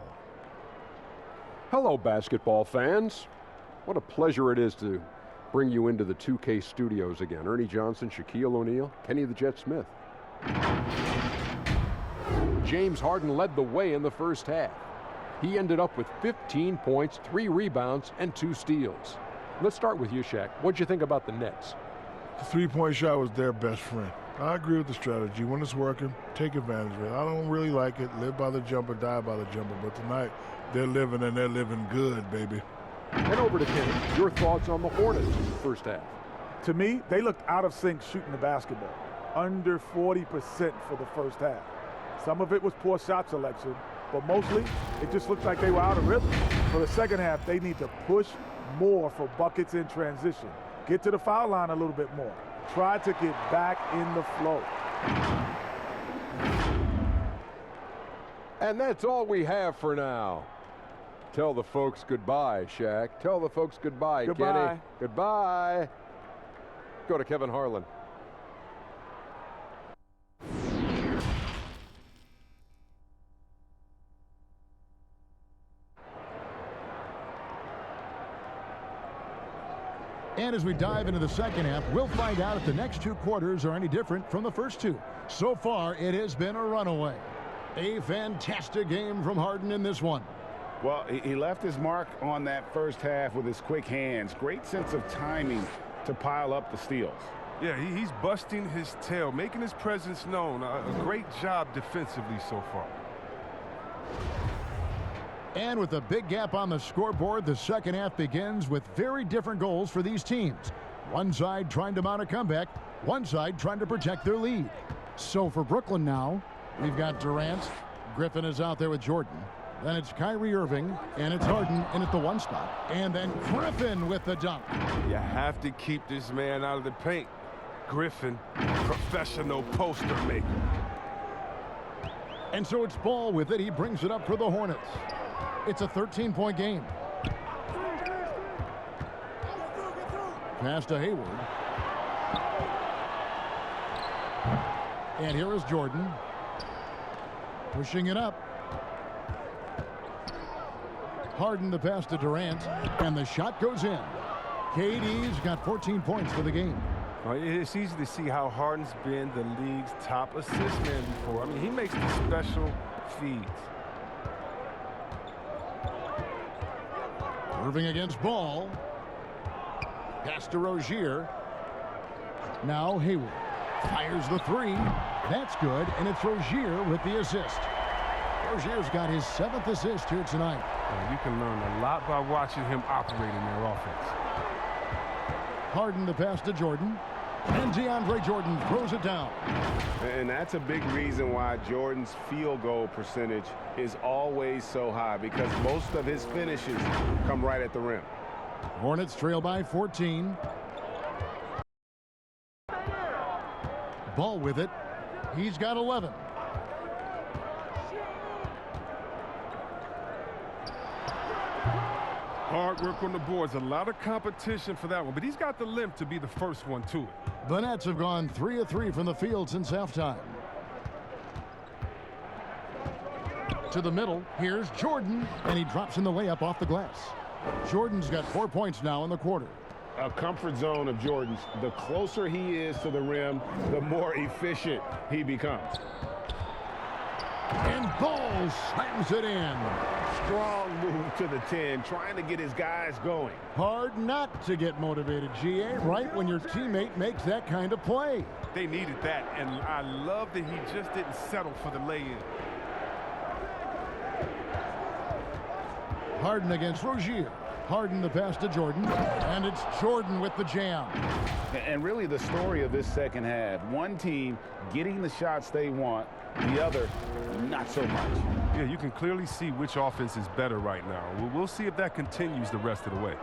Hello, basketball fans. What a pleasure it is to bring you into the 2K studios again. Ernie Johnson, Shaquille O'Neal, Kenny the Jet Smith. James Harden led the way in the first half. He ended up with 15 points, 3 rebounds, and 2 steals. Let's start with you, Shaq. What'd you think about the Nets? The three-point shot was their best friend. I agree with the strategy. When it's working, take advantage of it. I don't really like it. Live by the jumper, die by the jumper. But tonight, they're living, and they're living good, baby. And over to Kenny, your thoughts on the Hornets first half. To me, they looked out of sync shooting the basketball. Under 40% for the first half. Some of it was poor shot selection, but mostly it just looked like they were out of rhythm. For the second half, they need to push more for buckets in transition. Get to the foul line a little bit more. Try to get back in the flow. And that's all we have for now. Tell the folks goodbye, Shaq. Tell the folks goodbye, Goodbye. Kenny. Goodbye. Go to Kevin Harlan. And as we dive into the second half, we'll find out if the next two quarters are any different from the first two. So far, it has been a runaway. A fantastic game from Harden in this one. Well, he left his mark on that first half with his quick hands. Great sense of timing to pile up the steals. Yeah, he's busting his tail, making his presence known. A great job defensively so far. And with a big gap on the scoreboard, the second half begins with very different goals for these teams. One side trying to mount a comeback, one side trying to protect their lead. So for Brooklyn now, we've got Durant. Griffin is out there with Jordan. Then it's Kyrie Irving, and it's Harden in at the one spot. And then Griffin with the dunk. You have to keep this man out of the paint. Griffin, professional poster maker. And so it's Ball with it. He brings it up for the Hornets. It's a 13-point game. Pass to Hayward. And here is Jordan. Pushing it up. Harden the pass to Durant. And the shot goes in. KD's got 14 points for the game. Well, it's easy to see how Harden's been the league's top assist man before. I mean, he makes the special feeds. Irving against Ball. Pass to Rozier. Now Hayward fires the three. That's good, and it's Rozier with the assist. Rozier's got his 7th assist here tonight. You can learn a lot by watching him operate in their offense. Harden the pass to Jordan. And DeAndre Jordan throws it down. And that's a big reason why Jordan's field goal percentage is always so high, because most of his finishes come right at the rim. Hornets trail by 14. Ball with it. He's got 11. Hard work on the boards. A lot of competition for that one, but he's got the limp to be the first one to it. The Nets have gone 3 of 3 from the field since halftime. To the middle. Here's Jordan, and he drops in the layup off the glass. Jordan's got 4 points now in the quarter. A comfort zone of Jordan's. The closer he is to the rim, the more efficient he becomes. And Ball slams it in. Strong move to the 10, trying to get his guys going. Hard not to get motivated, GA, right when your teammate makes that kind of play. They needed that, and I love that he just didn't settle for the lay-in. Harden against Rozier. Harden the pass to Jordan, and it's Jordan with the jam. And really the story of this second half, one team getting the shots they want, the other not so much. Yeah, you can clearly see which offense is better right now. We'll see if that continues the rest of the way.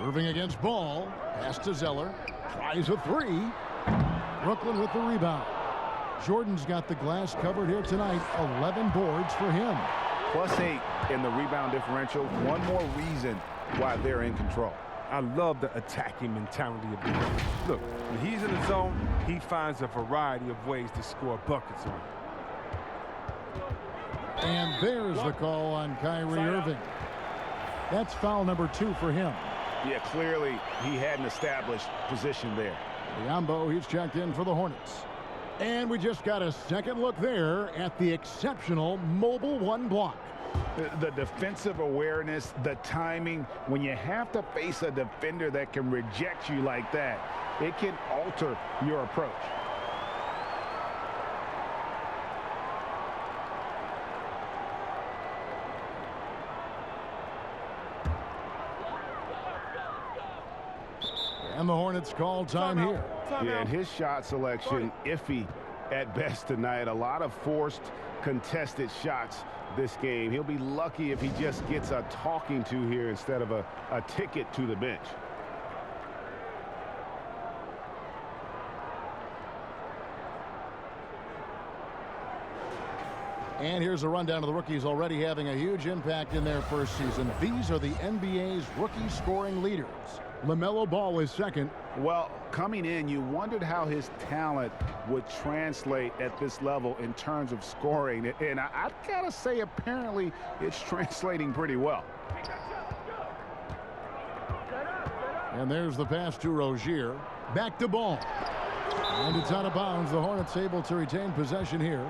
Irving against Ball. Pass to Zeller. Tries a three. Brooklyn with the rebound. Jordan's got the glass covered here tonight. 11 boards for him. +8 in the rebound differential. One more reason why they're in control. I love the attacking mentality of the game. Look, when he's in the zone, he finds a variety of ways to score buckets on. And there's the call on Kyrie Irving. That's foul number 2 for him. Yeah, clearly he had an established position there. Biombo, he's checked in for the Hornets. And we just got a second look there at the exceptional mobile one block. The defensive awareness, the timing, when you have to face a defender that can reject you like that, it can alter your approach. And the Hornets call time here. Yeah, and his shot selection iffy at best tonight. A lot of forced contested shots this game. He'll be lucky if he just gets a talking to here instead of a ticket to the bench. And here's a rundown of the rookies already having a huge impact in their first season. These are the NBA's rookie scoring leaders. LaMelo Ball is second. Well, coming in, you wondered how his talent would translate at this level in terms of scoring. And I've got to say, apparently, it's translating pretty well. And there's the pass to Rozier. Back to Ball. And it's out of bounds. The Hornets able to retain possession here.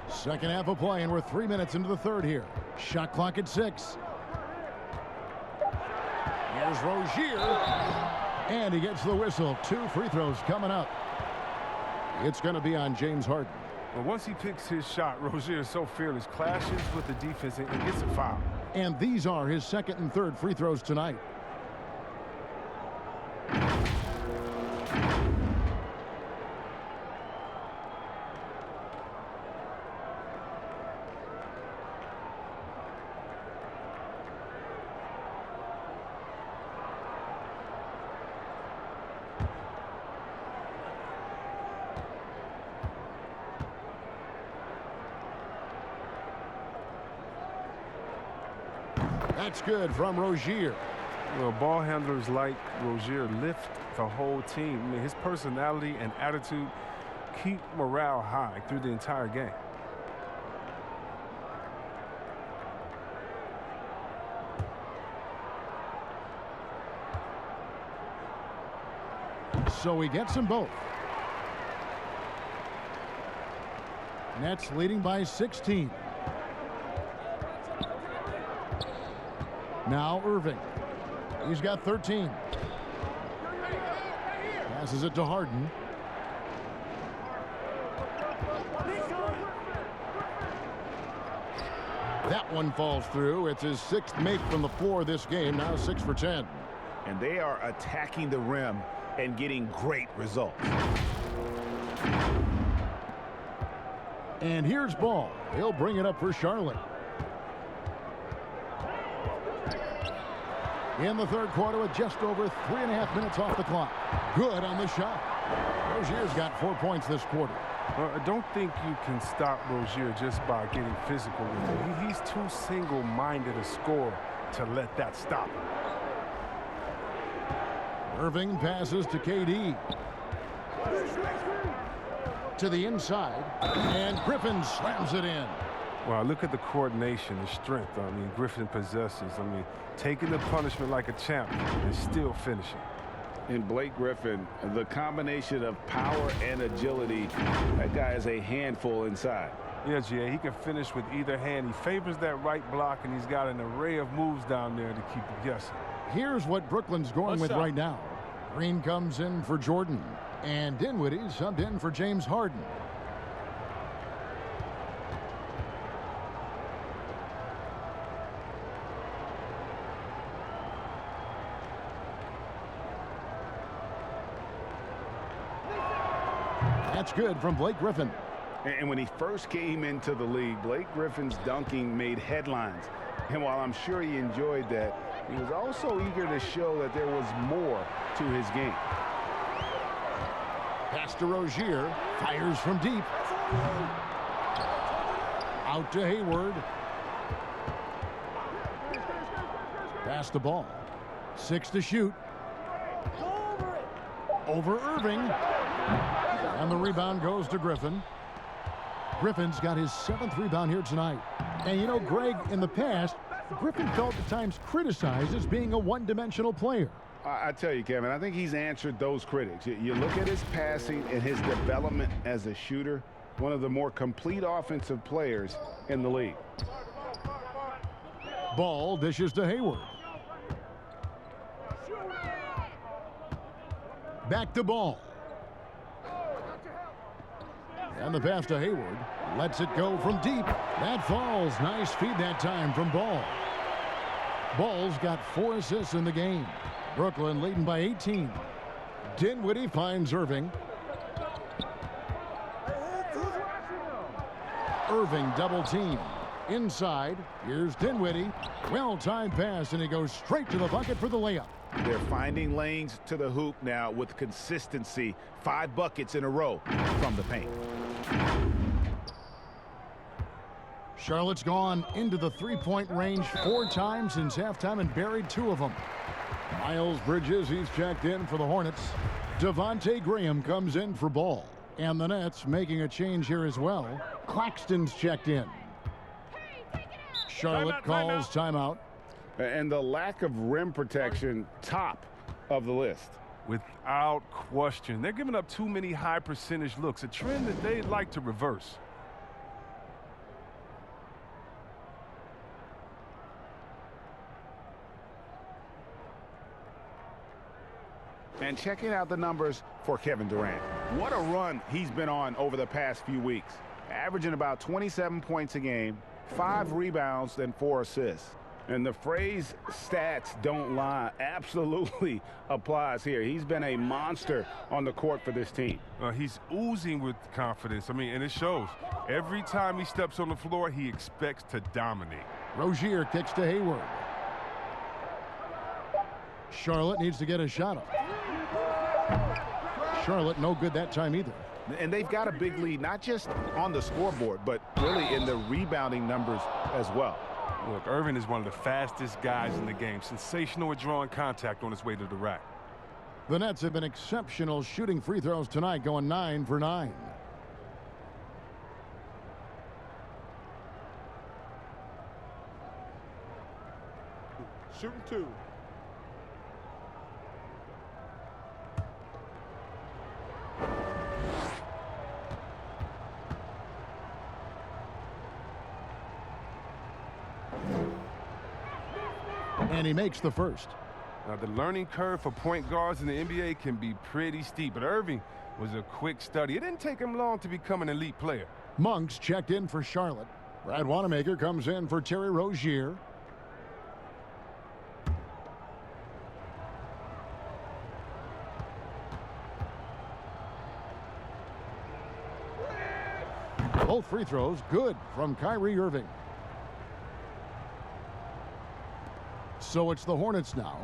Second half of play, and we're 3 minutes into the third here. Shot clock at 6. Here's Rozier. And he gets the whistle. 2 free throws coming up. It's going to be on James Harden. Well, once he picks his shot, Rozier is so fearless, clashes with the defense and gets a foul. And these are his second and third free throws tonight. That's good from Rozier. Well, ball handlers like Rozier lift the whole team. I mean, his personality and attitude keep morale high through the entire game. So he gets them both. Nets leading by 16. Now Irving. He's got 13. Passes it to Harden. That one falls through. It's his 6th make from the floor this game. Now 6 for 10. And they are attacking the rim and getting great results. And here's Ball. He'll bring it up for Charlotte. In the third quarter with just over 3.5 minutes off the clock. Good on the shot. Rozier's got 4 points this quarter. Well, I don't think you can stop Rozier just by getting physical with him. He's too single-minded a scorer to let that stop him. Irving passes to KD. To the inside. And Griffin slams it in. Wow, look at the coordination, the strength, Griffin possesses. Taking the punishment like a champ and still finishing. In Blake Griffin, the combination of power and agility, that guy is a handful inside. Yeah, GA, he can finish with either hand. He favors that right block, and he's got an array of moves down there to keep it guessing. Here's what Brooklyn's going with right now. Green comes in for Jordan, and Dinwiddie subbed in for James Harden. That's good from Blake Griffin. And when he first came into the league, Blake Griffin's dunking made headlines. And while I'm sure he enjoyed that, he was also eager to show that there was more to his game. Pass to Rozier. Fires from deep. Out to Hayward. Pass the ball. 6 to shoot. Over Irving. And the rebound goes to Griffin. Griffin's got his 7th rebound here tonight. And you know, Greg, in the past, Griffin felt at times criticized as being a one-dimensional player. I tell you, Kevin, I think he's answered those critics. You look at his passing and his development as a shooter, one of the more complete offensive players in the league. Ball dishes to Hayward. Back to Ball. And the pass to Hayward. Lets it go from deep. That falls. Nice feed that time from Ball. Ball's got 4 assists in the game. Brooklyn leading by 18. Dinwiddie finds Irving. Irving double team. Inside. Here's Dinwiddie. Well-timed pass, and he goes straight to the bucket for the layup. They're finding lanes to the hoop now with consistency. 5 buckets in a row from the paint. Charlotte's gone into the three-point range 4 times since halftime and buried 2 of them. Miles Bridges, he's checked in for the Hornets. Devontae Graham comes in for Ball. And the Nets making a change here as well. Claxton's checked in. Charlotte calls timeout. And the lack of rim protection, top of the list. Without question. They're giving up too many high percentage looks, a trend that they'd like to reverse. And checking out the numbers for Kevin Durant. What a run he's been on over the past few weeks. Averaging about 27 points a game, 5 rebounds, and 4 assists. And the phrase stats don't lie absolutely applies here. He's been a monster on the court for this team. He's oozing with confidence. I mean, and it shows. Every time he steps on the floor, he expects to dominate. Rozier kicks to Hayward. Charlotte needs to get a shot up. Charlotte no good that time either. And they've got a big lead, not just on the scoreboard, but really in the rebounding numbers as well. Look, Irving is one of the fastest guys in the game. Sensational at drawing contact on his way to the rack. The Nets have been exceptional shooting free throws tonight, going 9 for 9. Shooting 2. And he makes the first. Now, the learning curve for point guards in the NBA can be pretty steep, but Irving was a quick study. It didn't take him long to become an elite player. Monk's checked in for Charlotte. Brad Wanamaker comes in for Terry Rozier. Both free throws good from Kyrie Irving. So it's the Hornets now.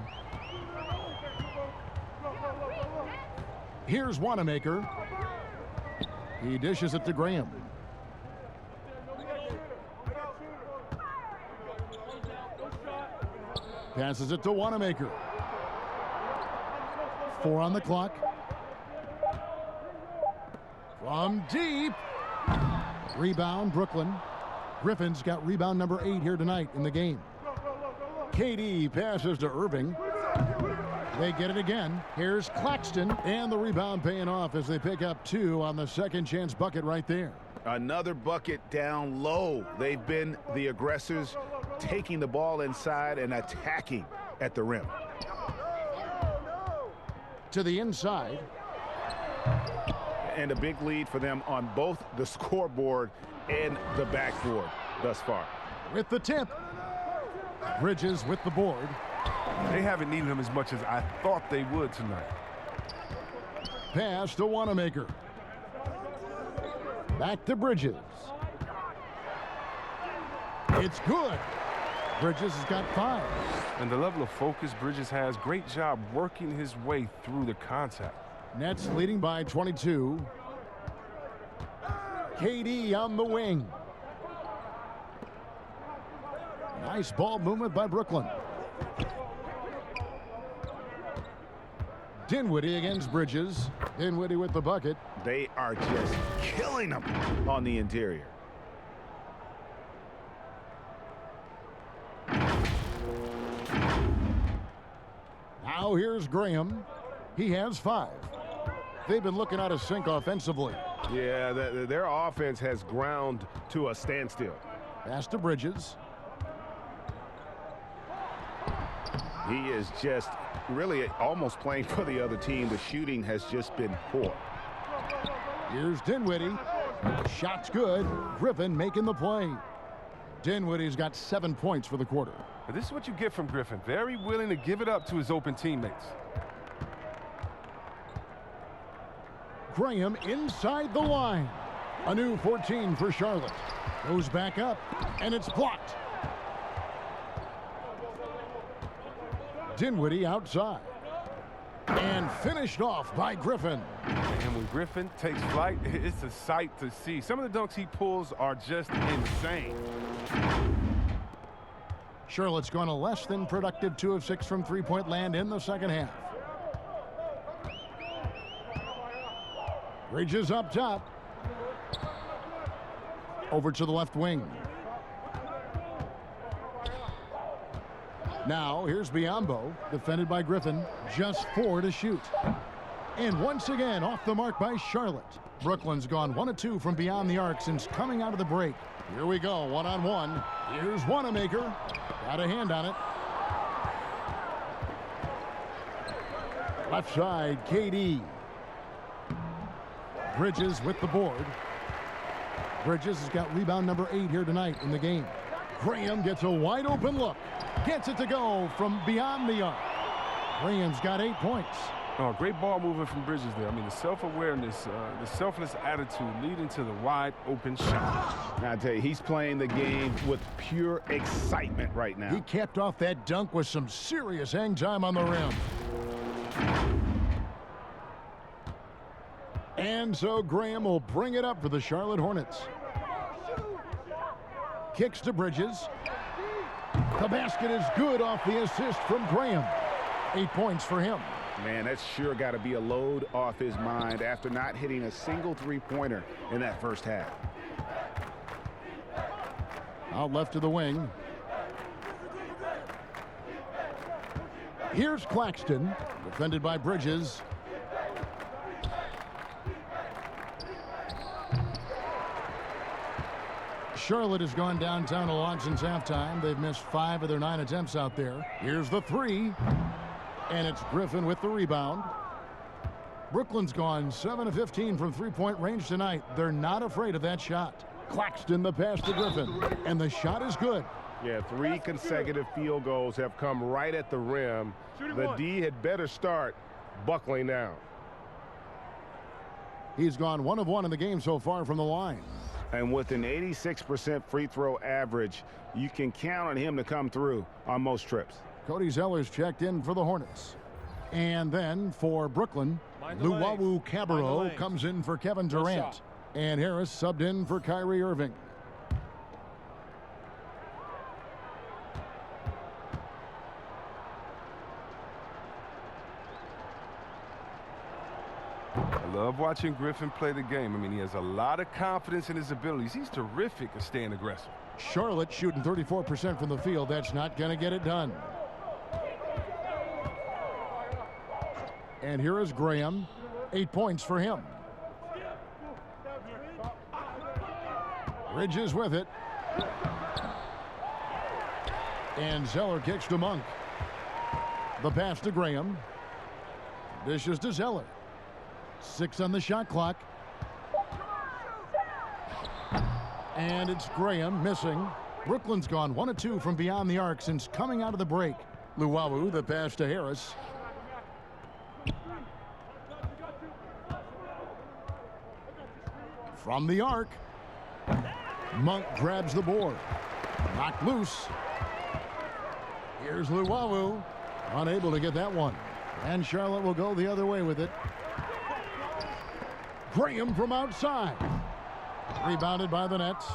Here's Wanamaker. He dishes it to Graham. Passes it to Wanamaker. 4 on the clock. From deep. Rebound, Brooklyn. Griffin's got rebound number 8 here tonight in the game. KD passes to Irving. They get it again. Here's Claxton, and the rebound paying off as they pick up 2 on the second chance bucket right there. Another bucket down low. They've been the aggressors, taking the ball inside and attacking at the rim. To the inside. And a big lead for them on both the scoreboard and the backboard thus far. With the tip. Bridges with the board. They haven't needed him as much as I thought they would tonight. Pass to Wanamaker. Back to Bridges. It's good. Bridges has got 5. And the level of focus Bridges has, great job working his way through the contact. Nets leading by 22. KD on the wing. Nice ball movement by Brooklyn. Dinwiddie against Bridges. Dinwiddie with the bucket. They are just killing them on the interior. Now here's Graham. He has 5. They've been looking out of sync offensively. Yeah, their offense has ground to a standstill. Pass to Bridges. He is just really almost playing for the other team. The shooting has just been poor. Here's Dinwiddie. Shot's good. Griffin making the play. Dinwiddie's got 7 points for the quarter. Now, this is what you get from Griffin. Very willing to give it up to his open teammates. Graham inside the line. A new 14 for Charlotte. Goes back up, and it's blocked. Dinwiddie outside. And finished off by Griffin. And when Griffin takes flight, it's a sight to see. Some of the dunks he pulls are just insane. Charlotte's gone a less than productive 2 of 6 from three-point land in the second half. Bridges up top. Over to the left wing. Now here's Biyombo, defended by Griffin. Just 4 to shoot. And once again off the mark by Charlotte. Brooklyn's gone 1 of 2 from beyond the arc since coming out of the break. Here we go, one-on-one. Here's Wanamaker. Got a hand on it. Left side, KD. Bridges with the board. Bridges has got rebound number 8 here tonight in the game. Graham gets a wide open look. Gets it to go from beyond the arc. Graham's got 8 points. Oh, great ball movement from Bridges there. I mean, the self-awareness, the selfless attitude leading to the wide open shot. Now, I tell you, he's playing the game with pure excitement right now. He capped off that dunk with some serious hang time on the rim. And so Graham will bring it up for the Charlotte Hornets. Kicks to Bridges. The basket is good off the assist from Graham. 8 points for him. Man, that's sure got to be a load off his mind after not hitting a single three-pointer in that first half. Out left to the wing. Here's Claxton, defended by Bridges. Charlotte has gone downtown a lot since halftime. They've missed 5 of their 9 attempts out there. Here's the 3. And it's Griffin with the rebound. Brooklyn's gone 7 of 15 from three-point range tonight. They're not afraid of that shot. Claxton the pass to Griffin. And the shot is good. Yeah, 3 consecutive field goals have come right at the rim. The D had better start buckling down. He's gone 1 of 1 in the game so far from the line. And with an 86% free throw average, you can count on him to come through on most trips. Cody Zeller's checked in for the Hornets. And then for Brooklyn, Luwawu Cabarro comes in for Kevin Durant. And Harris subbed in for Kyrie Irving. I love watching Griffin play the game. I mean, he has a lot of confidence in his abilities. He's terrific at staying aggressive. Charlotte shooting 34% from the field. That's not going to get it done. And here is Graham. 8 points for him. Bridges with it. And Zeller kicks to Monk. The pass to Graham. Dishes to Zeller. 6 on the shot clock. And it's Graham missing. Brooklyn's gone 1 of 2 from beyond the arc since coming out of the break. Luwawu, the pass to Harris. From the arc. Monk grabs the board. Knocked loose. Here's Luwawu. Unable to get that one. And Charlotte will go the other way with it. Graham from outside. Rebounded by the Nets.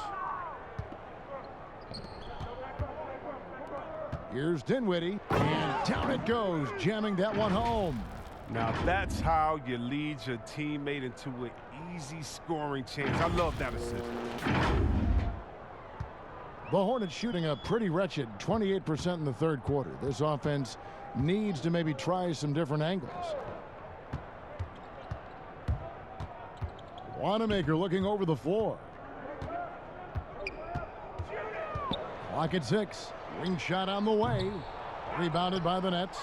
Here's Dinwiddie. And down it goes, jamming that one home. Now that's how you lead your teammate into an easy scoring chance. I love that assist. The Hornets shooting a pretty wretched 28% in the third quarter. This offense needs to maybe try some different angles. Wanamaker looking over the floor. Clock at 6. Ring shot on the way. Rebounded by the Nets.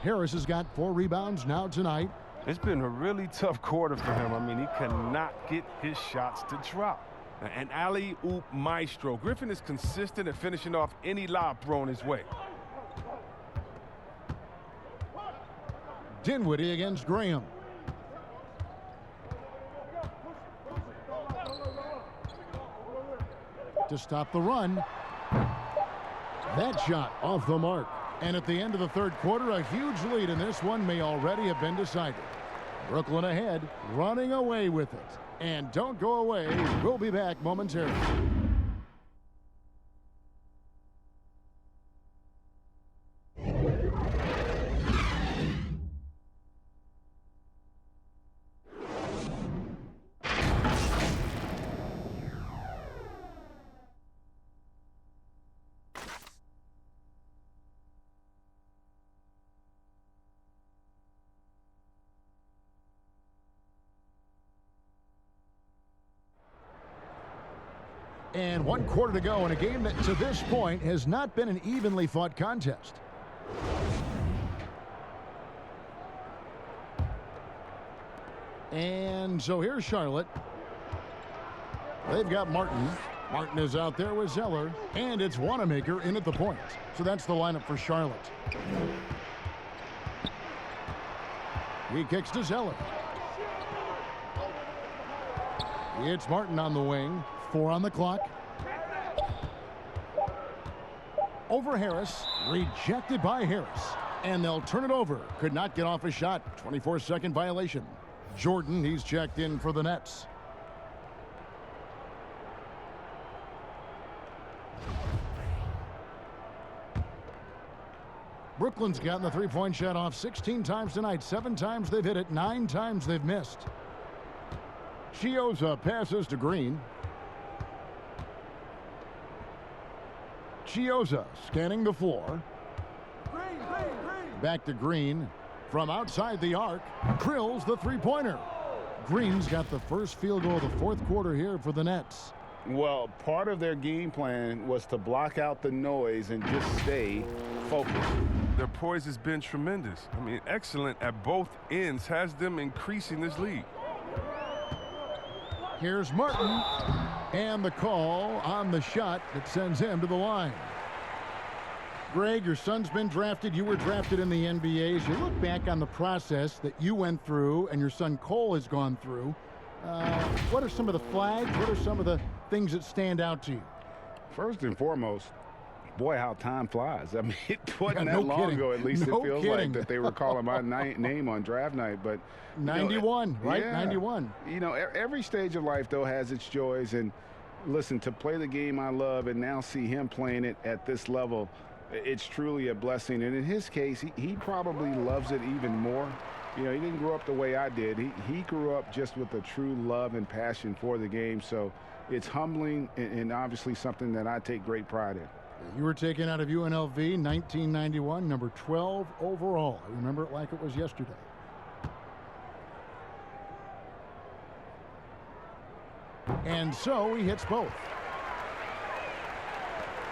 Harris has got 4 rebounds now tonight. It's been a really tough quarter for him. I mean, he cannot get his shots to drop. An alley-oop maestro. Griffin is consistent at finishing off any lob thrown his way. Dinwiddie against Graham. To stop the run. That shot off the mark. And at the end of the third quarter, a huge lead in this one may already have been decided. Brooklyn ahead, running away with it. And don't go away. We'll be back momentarily. And 1 quarter to go in a game that to this point has not been an evenly fought contest. And so here's Charlotte. They've got Martin. Martin is out there with Zeller. And it's Wanamaker in at the point. So that's the lineup for Charlotte. He kicks to Zeller. It's Martin on the wing. 4 on the clock. Over Harris. Rejected by Harris. And they'll turn it over. Could not get off a shot. 24-second violation. Jordan, he's checked in for the Nets. Brooklyn's gotten the three-point shot off 16 times tonight. 7 times they've hit it. 9 times they've missed. Chioza passes to Green. Chioza scanning the floor. Back to Green. From outside the arc, drills the three-pointer. Green's got the first field goal of the fourth quarter here for the Nets. Well, part of their game plan was to block out the noise and just stay focused. Their poise has been tremendous. I mean, excellent at both ends, has them increasing this lead. Here's Martin, and the call on the shot that sends him to the line. Greg, your son's been drafted. You were drafted in the NBA. As you look back on the process that you went through and your son Cole has gone through, what are some of the flags? What are some of the things that stand out to you? First and foremost, boy, how time flies. I mean, it wasn't that long ago, at least it feels like, that they were calling my name on draft night. But 91, right? Yeah. 91. You know, every stage of life, though, has its joys. And listen, to play the game I love and now see him playing it at this level, it's truly a blessing. And in his case, he probably loves it even more. You know, he didn't grow up the way I did. He grew up just with a true love and passion for the game. So it's humbling and obviously something that I take great pride in. You were taken out of UNLV 1991, number 12 overall. I remember it like it was yesterday. And so he hits both.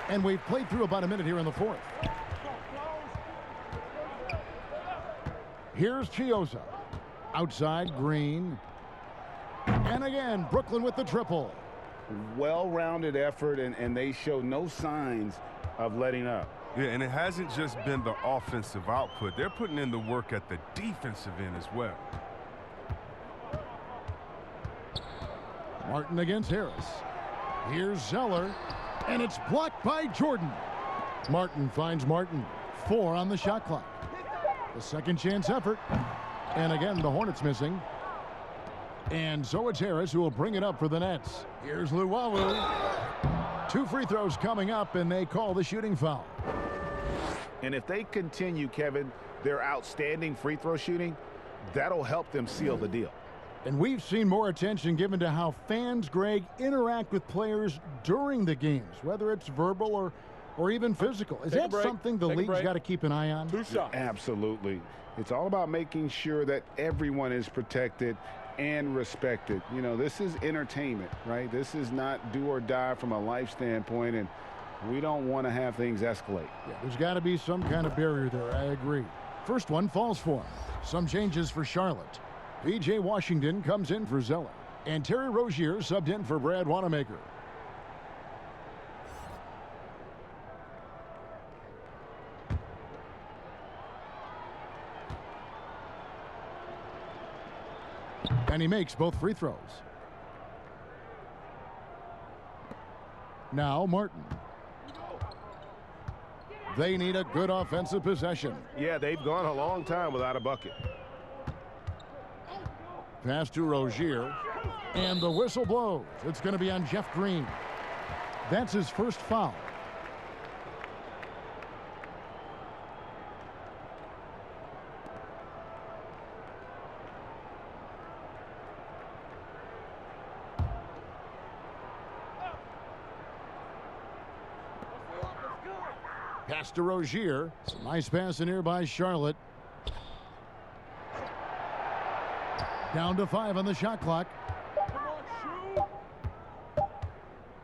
And we've played through about a minute here in the fourth. Here's Chioza. Outside, Green. And again, Brooklyn with the triple. Well-rounded effort, and they show no signs of letting up. Yeah, and it hasn't just been the offensive output. They're putting in the work at the defensive end as well. Martin against Harris. Here's Zeller, and it's blocked by Jordan. Martin finds Martin. 4 on the shot clock. The second chance effort. And again, the Hornets missing. And so it's Harris who will bring it up for the Nets. Here's Luwawu. 2 free throws coming up, and they call the shooting foul. And if they continue, Kevin, their outstanding free throw shooting, that'll help them seal the deal. And we've seen more attention given to how fans, Greg, interact with players during the games, whether it's verbal or even physical. Is that something the league's got to keep an eye on? 2 shots. Absolutely. It's all about making sure that everyone is protected and respected. You know, this is entertainment, right? This is not do or die from a life standpoint. And We don't want to have things escalate. Yeah, there's got to be some kind of barrier there. I agree. First one falls for him. Some changes for Charlotte. P.J. Washington comes in for Zeller. And Terry Rozier subbed in for Brad Wanamaker. And he makes both free throws. Now Martin. They need a good offensive possession. Yeah, they've gone a long time without a bucket. Pass to Rozier. And the whistle blows. It's going to be on Jeff Green. That's his first foul. Pass to Rozier. Nice pass in here by Charlotte. Down to 5 on the shot clock.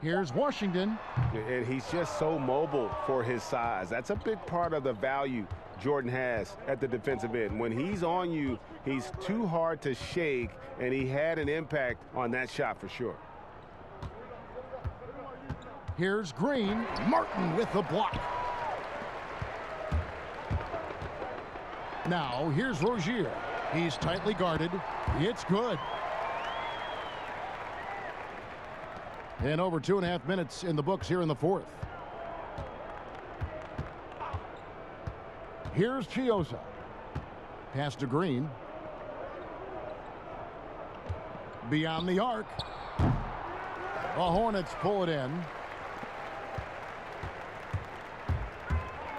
Here's Washington. And he's just so mobile for his size. That's a big part of the value Jordan has at the defensive end. When he's on you, he's too hard to shake, and he had an impact on that shot for sure. Here's Green. Martin with the block. Now, here's Rozier. He's tightly guarded. It's good. And over 2.5 minutes in the books here in the fourth. Here's Chiosa. Pass to Green. Beyond the arc. The Hornets pull it in.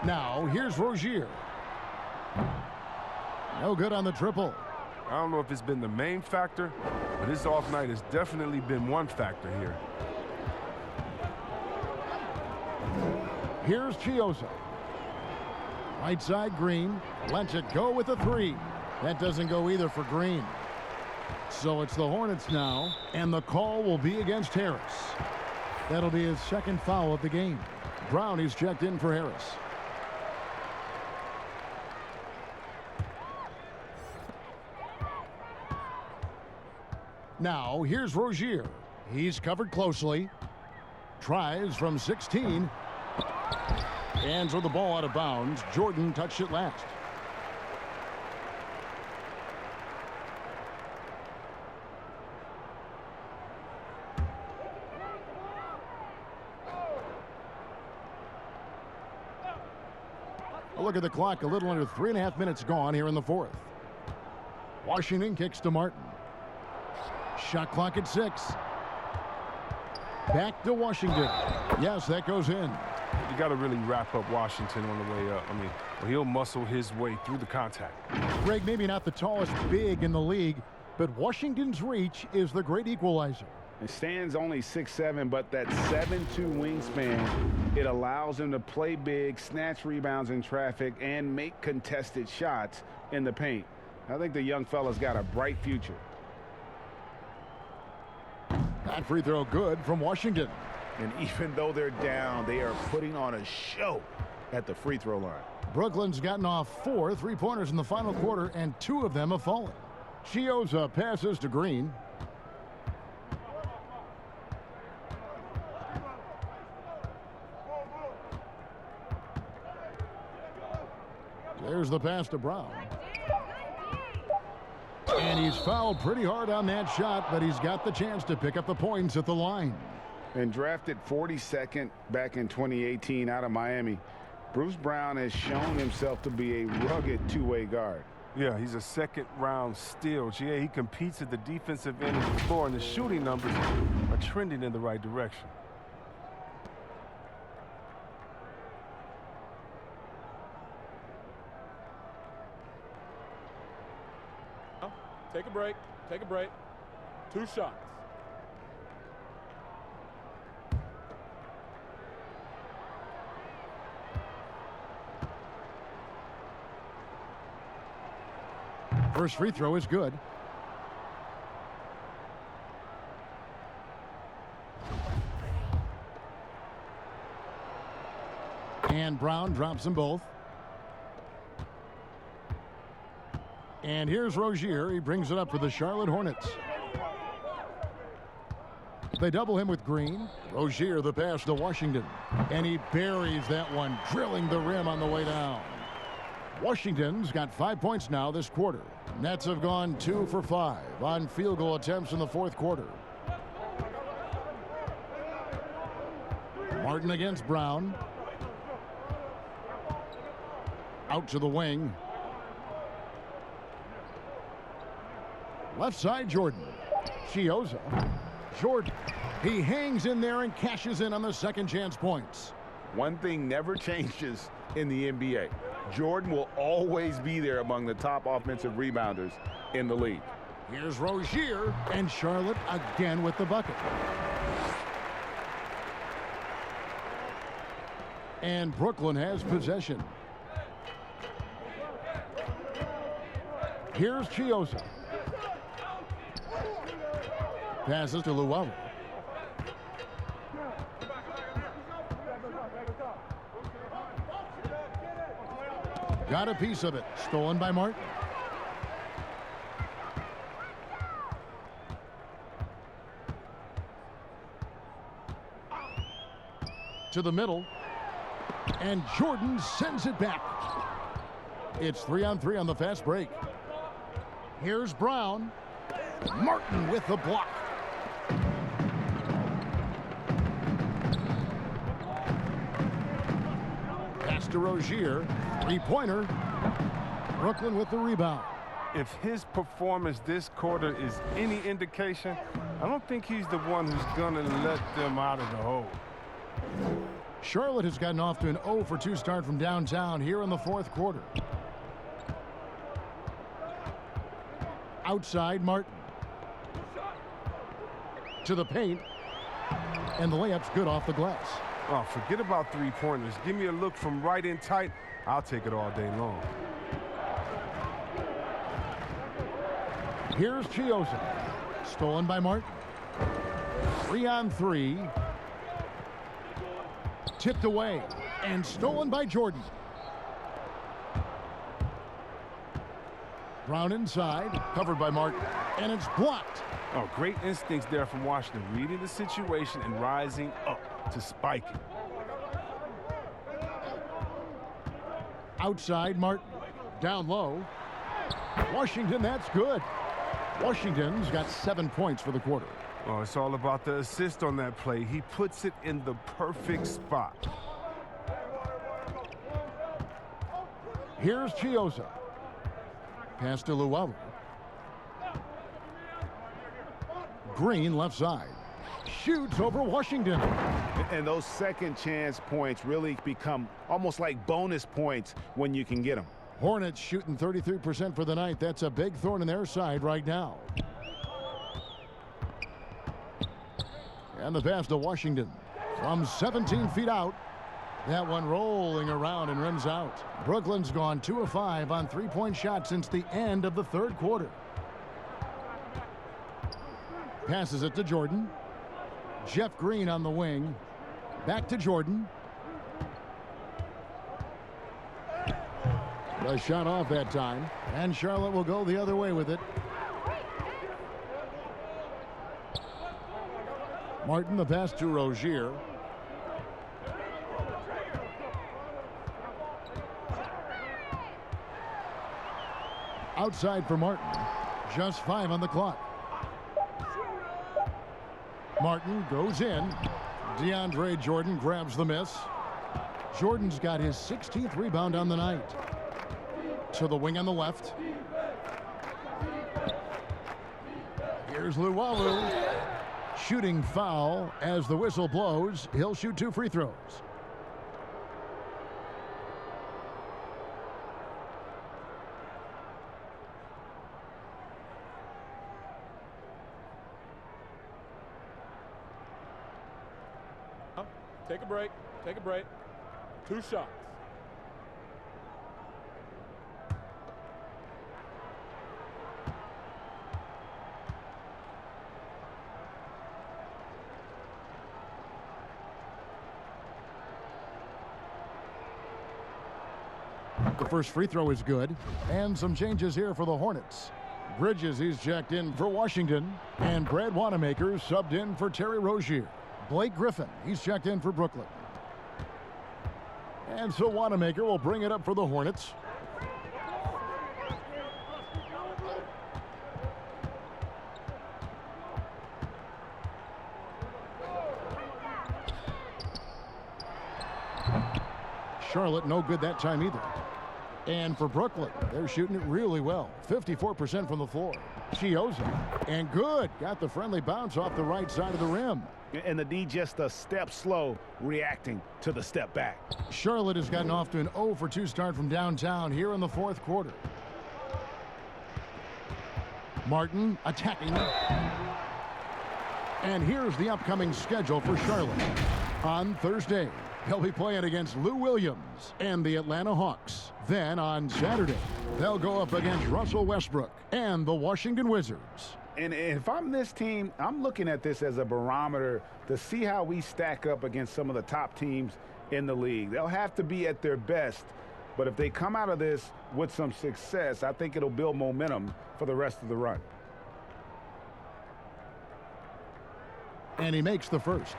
Now, here's Rozier. No good on the triple. I don't know if it's been the main factor, but his off night has definitely been one factor here. Here's Chiosa. Right side Green. Lets it go with a 3. That doesn't go either for Green. So it's the Hornets now, and the call will be against Harris. That'll be his second foul of the game. Brown is checked in for Harris. Now, here's Rozier. He's covered closely. Tries from 16. And throw the ball out of bounds. Jordan touched it last. Look at the clock. A little under 3.5 minutes gone here in the fourth. Washington kicks to Martin. Shot clock at 6. Back to Washington. Yes, that goes in. You got to really wrap up Washington on the way up. I mean, he'll muscle his way through the contact. Greg, maybe not the tallest big in the league, but Washington's reach is the great equalizer. It stands only 6'7", but that 7'2" wingspan, it allows him to play big, snatch rebounds in traffic, and make contested shots in the paint. I think the young fella's got a bright future. That free throw good from Washington. And even though they're down, they are putting on a show at the free throw line. Brooklyn's gotten off 4 3-pointers in the final quarter, and 2 of them have fallen. Chiosa passes to Green. There's the pass to Brown. And he's fouled pretty hard on that shot, but he's got the chance to pick up the points at the line. And drafted 42nd back in 2018 out of Miami, Bruce Brown has shown himself to be a rugged two-way guard. Yeah, he's a second-round steal. GA, he competes at the defensive end of the floor, and the shooting numbers are trending in the right direction. Take a break. Take a break. 2 shots. First free throw is good. And Brown drops them both. And here's Rozier. He brings it up for the Charlotte Hornets. They double him with Green. Rozier, the pass to Washington. And he buries that one, drilling the rim on the way down. Washington's got 5 points now this quarter. Nets have gone 2 for 5 on field goal attempts in the fourth quarter. Martin against Brown. Out to the wing. Left side, Jordan. Chioza. Jordan. He hangs in there and cashes in on the second chance points. One thing never changes in the NBA. Jordan will always be there among the top offensive rebounders in the league. Here's Rozier, and Charlotte again with the bucket. And Brooklyn has possession. Here's Chioza. Passes to Luau. Got a piece of it. Stolen by Martin. To the middle. And Jordan sends it back. It's 3-on-3 on the fast break. Here's Brown. Martin with the block. Pass to Rozier. Three-pointer. Brooklyn with the rebound. If his performance this quarter is any indication, I don't think he's the one who's going to let them out of the hole. Charlotte has gotten off to an 0 for 2 start from downtown here in the fourth quarter. Outside, Martin. To the paint. And the layup's good off the glass. Oh, forget about three-pointers. Give me a look from right in tight. I'll take it all day long. Here's Chioza. Stolen by Martin. 3-on-3. Tipped away and stolen by Jordan. Brown inside, covered by Martin, and it's blocked. Oh, great instincts there from Washington, reading the situation and rising up to spike it. Outside, Martin, down low. Washington, that's good. Washington's got 7 points for the quarter. Oh, it's all about the assist on that play. He puts it in the perfect spot. Here's Chioza. Pass to Luau. Green left side. Shoots over Washington. And those second chance points really become almost like bonus points when you can get them. Hornets shooting 33% for the night. That's a big thorn in their side right now. And the pass to Washington from 17 feet out. That one rolling around and rims out. Brooklyn's gone 2 of 5 on three-point shots since the end of the third quarter. Passes it to Jordan. Jeff Green on the wing. Back to Jordan. The shot off that time. And Charlotte will go the other way with it. Martin, the pass to Rozier. Outside for Martin. Just 5 on the clock. Martin goes in. DeAndre Jordan grabs the miss. Jordan's got his 16th rebound on the night. To the wing on the left. Here's Luau. Shooting foul as the whistle blows. He'll shoot 2 free throws. Take a break. Take a break. 2 shots. The first free throw is good. And some changes here for the Hornets. Bridges, he's checked in for Washington. And Brad Wanamaker subbed in for Terry Rozier. Blake Griffin, he's checked in for Brooklyn. And so Wanamaker will bring it up for the Hornets. Charlotte, no good that time either. And for Brooklyn, they're shooting it really well. 54% from the floor. Chioza, and good. Got the friendly bounce off the right side of the rim. And the D just a step slow, reacting to the step back. Charlotte has gotten off to an 0 for 2 start from downtown here in the fourth quarter. Martin attacking. And here's the upcoming schedule for Charlotte. On Thursday, they'll be playing against Lou Williams and the Atlanta Hawks. Then on Saturday, they'll go up against Russell Westbrook and the Washington Wizards. And if I'm this team, I'm looking at this as a barometer to see how we stack up against some of the top teams in the league. They'll have to be at their best, but if they come out of this with some success, I think it'll build momentum for the rest of the run. And he makes the first.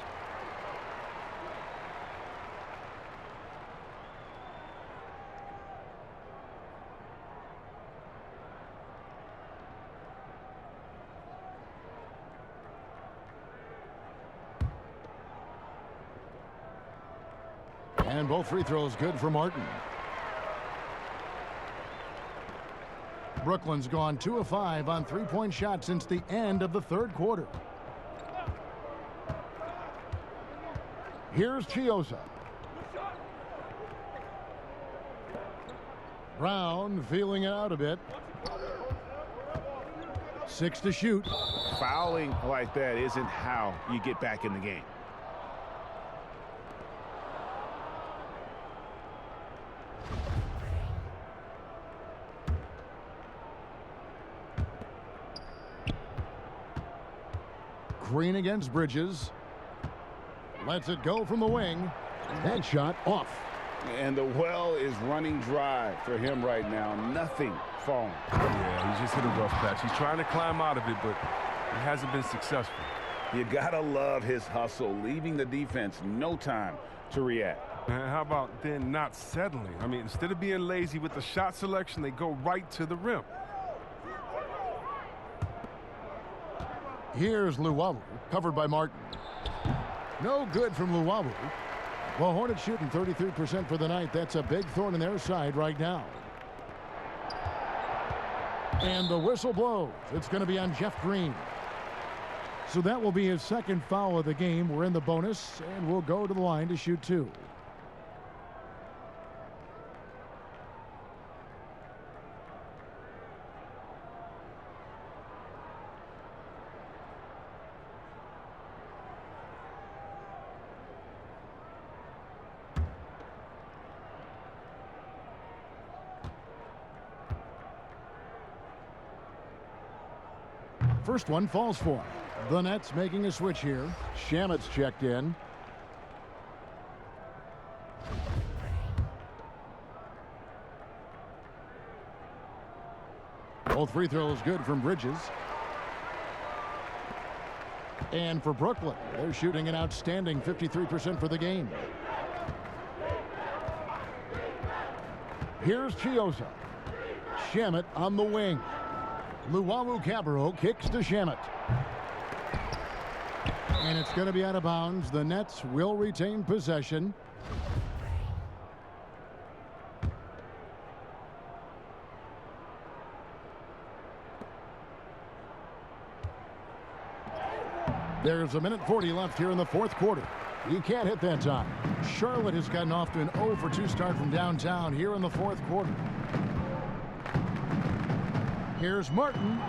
And both free throws good for Martin. Brooklyn's gone 2 of 5 on three-point shots since the end of the third quarter. Here's Chioza. Brown feeling it out a bit. 6 to shoot. Fouling like that isn't how you get back in the game. Green against Bridges. Lets it go from the wing. That shot off. And the well is running dry for him right now. Nothing falling. Yeah, he's just hit a rough patch. He's trying to climb out of it, but he hasn't been successful. You gotta love his hustle, leaving the defense no time to react. And how about then not settling? I mean, instead of being lazy with the shot selection, they go right to the rim. Here's Luwawu, covered by Martin. No good from Luwawu. Well, Hornets shooting 33% for the night. That's a big thorn in their side right now. And the whistle blows. It's going to be on Jeff Green. So that will be his second foul of the game. We're in the bonus, and we'll go to the line to shoot 2. First one falls for him. The Nets making a switch here. Shamet's checked in. Both free throws good from Bridges. And for Brooklyn, they're shooting an outstanding 53% for the game. Here's Chioza. Shamet on the wing. Luwawu-Cabarrot kicks to Shamet. And it's going to be out of bounds. The Nets will retain possession. There's 1:40 left here in the fourth quarter. You can't hit that time. Charlotte has gotten off to an 0 for 2 start from downtown here in the fourth quarter. Here's Martin.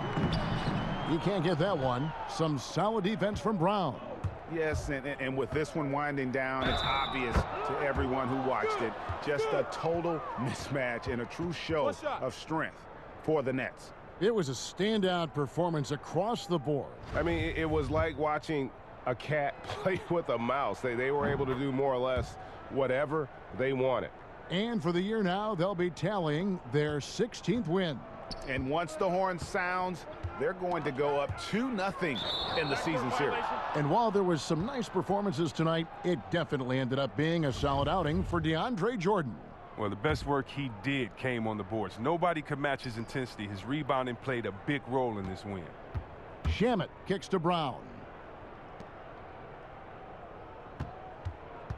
You can't get that one. Some solid defense from Brown. Yes, and with this one winding down, it's obvious to everyone who watched it. Just a total mismatch and a true show of strength for the Nets. It was a standout performance across the board. I mean, it was like watching a cat play with a mouse. They were able to do more or less whatever they wanted. And for the year now, they'll be tallying their 16th win. And once the horn sounds, they're going to go up 2-0 in the season series. And while there was some nice performances tonight, it definitely ended up being a solid outing for DeAndre Jordan. Well, the best work he did came on the boards. Nobody could match his intensity. His rebounding played a big role in this win. Shamet kicks to Brown.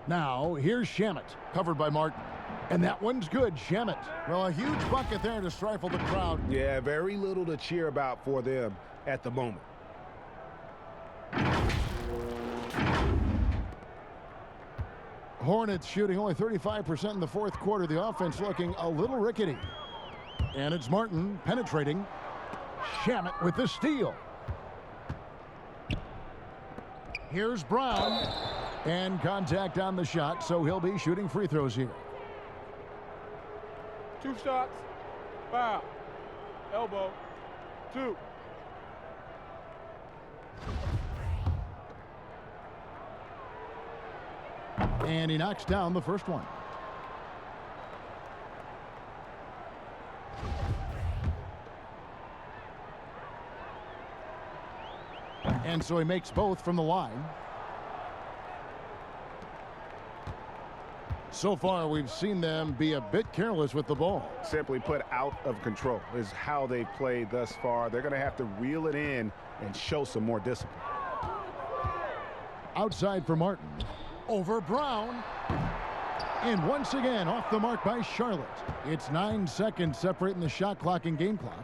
Now, here's Shamet, covered by Martin. And that one's good, Shamet. Well, a huge bucket there to stifle the crowd. Yeah, very little to cheer about for them at the moment. Hornets shooting only 35% in the fourth quarter. The offense looking a little rickety. And it's Martin penetrating. Shamet with the steal. Here's Brown. And contact on the shot, so he'll be shooting free throws here. 2 shots. Foul. Elbow. 2. And he knocks down the first one. And so he makes both from the line. So far, we've seen them be a bit careless with the ball. Simply put, out of control is how they played thus far. They're going to have to reel it in and show some more discipline. Outside for Martin. Over Brown. And once again, off the mark by Charlotte. It's 9 seconds separating the shot clock and game clock.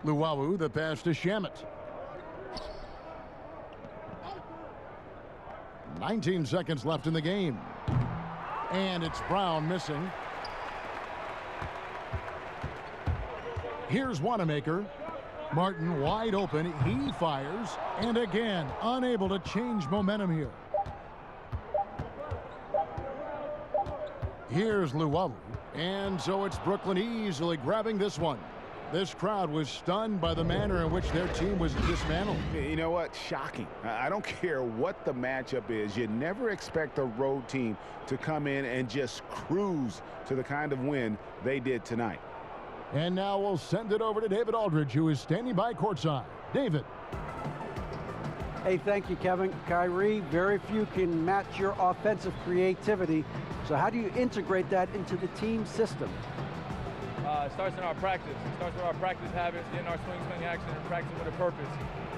Luwawu, the pass to Shamet. 19 seconds left in the game. And it's Brown missing. Here's Wanamaker. Martin wide open. He fires. And again, unable to change momentum here. Here's Luwawu. And so it's Brooklyn easily grabbing this one. This crowd was stunned by the manner in which their team was dismantled. You know what? Shocking. I don't care what the matchup is. You never expect a road team to come in and just cruise to the kind of win they did tonight. And now we'll send it over to David Aldridge, who is standing by courtside. David. Hey, thank you, Kevin. Kyrie, very few can match your offensive creativity. So how do you integrate that into the team system? It starts in our practice. It starts with our practice habits, getting our swing action, and practicing with a purpose.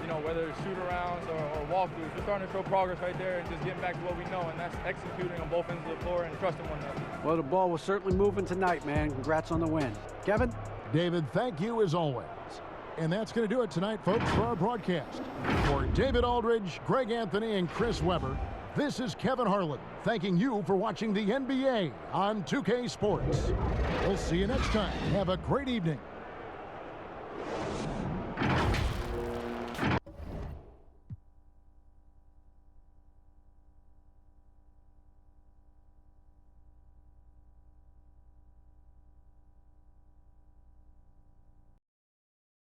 You know, whether it's shoot-arounds or walkthroughs, we're starting to show progress right there and just getting back to what we know, and that's executing on both ends of the floor and trusting one another. Well, the ball was certainly moving tonight, man. Congrats on the win. Kevin? David, thank you as always. And that's going to do it tonight, folks, for our broadcast. For David Aldridge, Greg Anthony, and Chris Webber, this is Kevin Harlan thanking you for watching the NBA on 2K Sports. We'll see you next time. Have a great evening.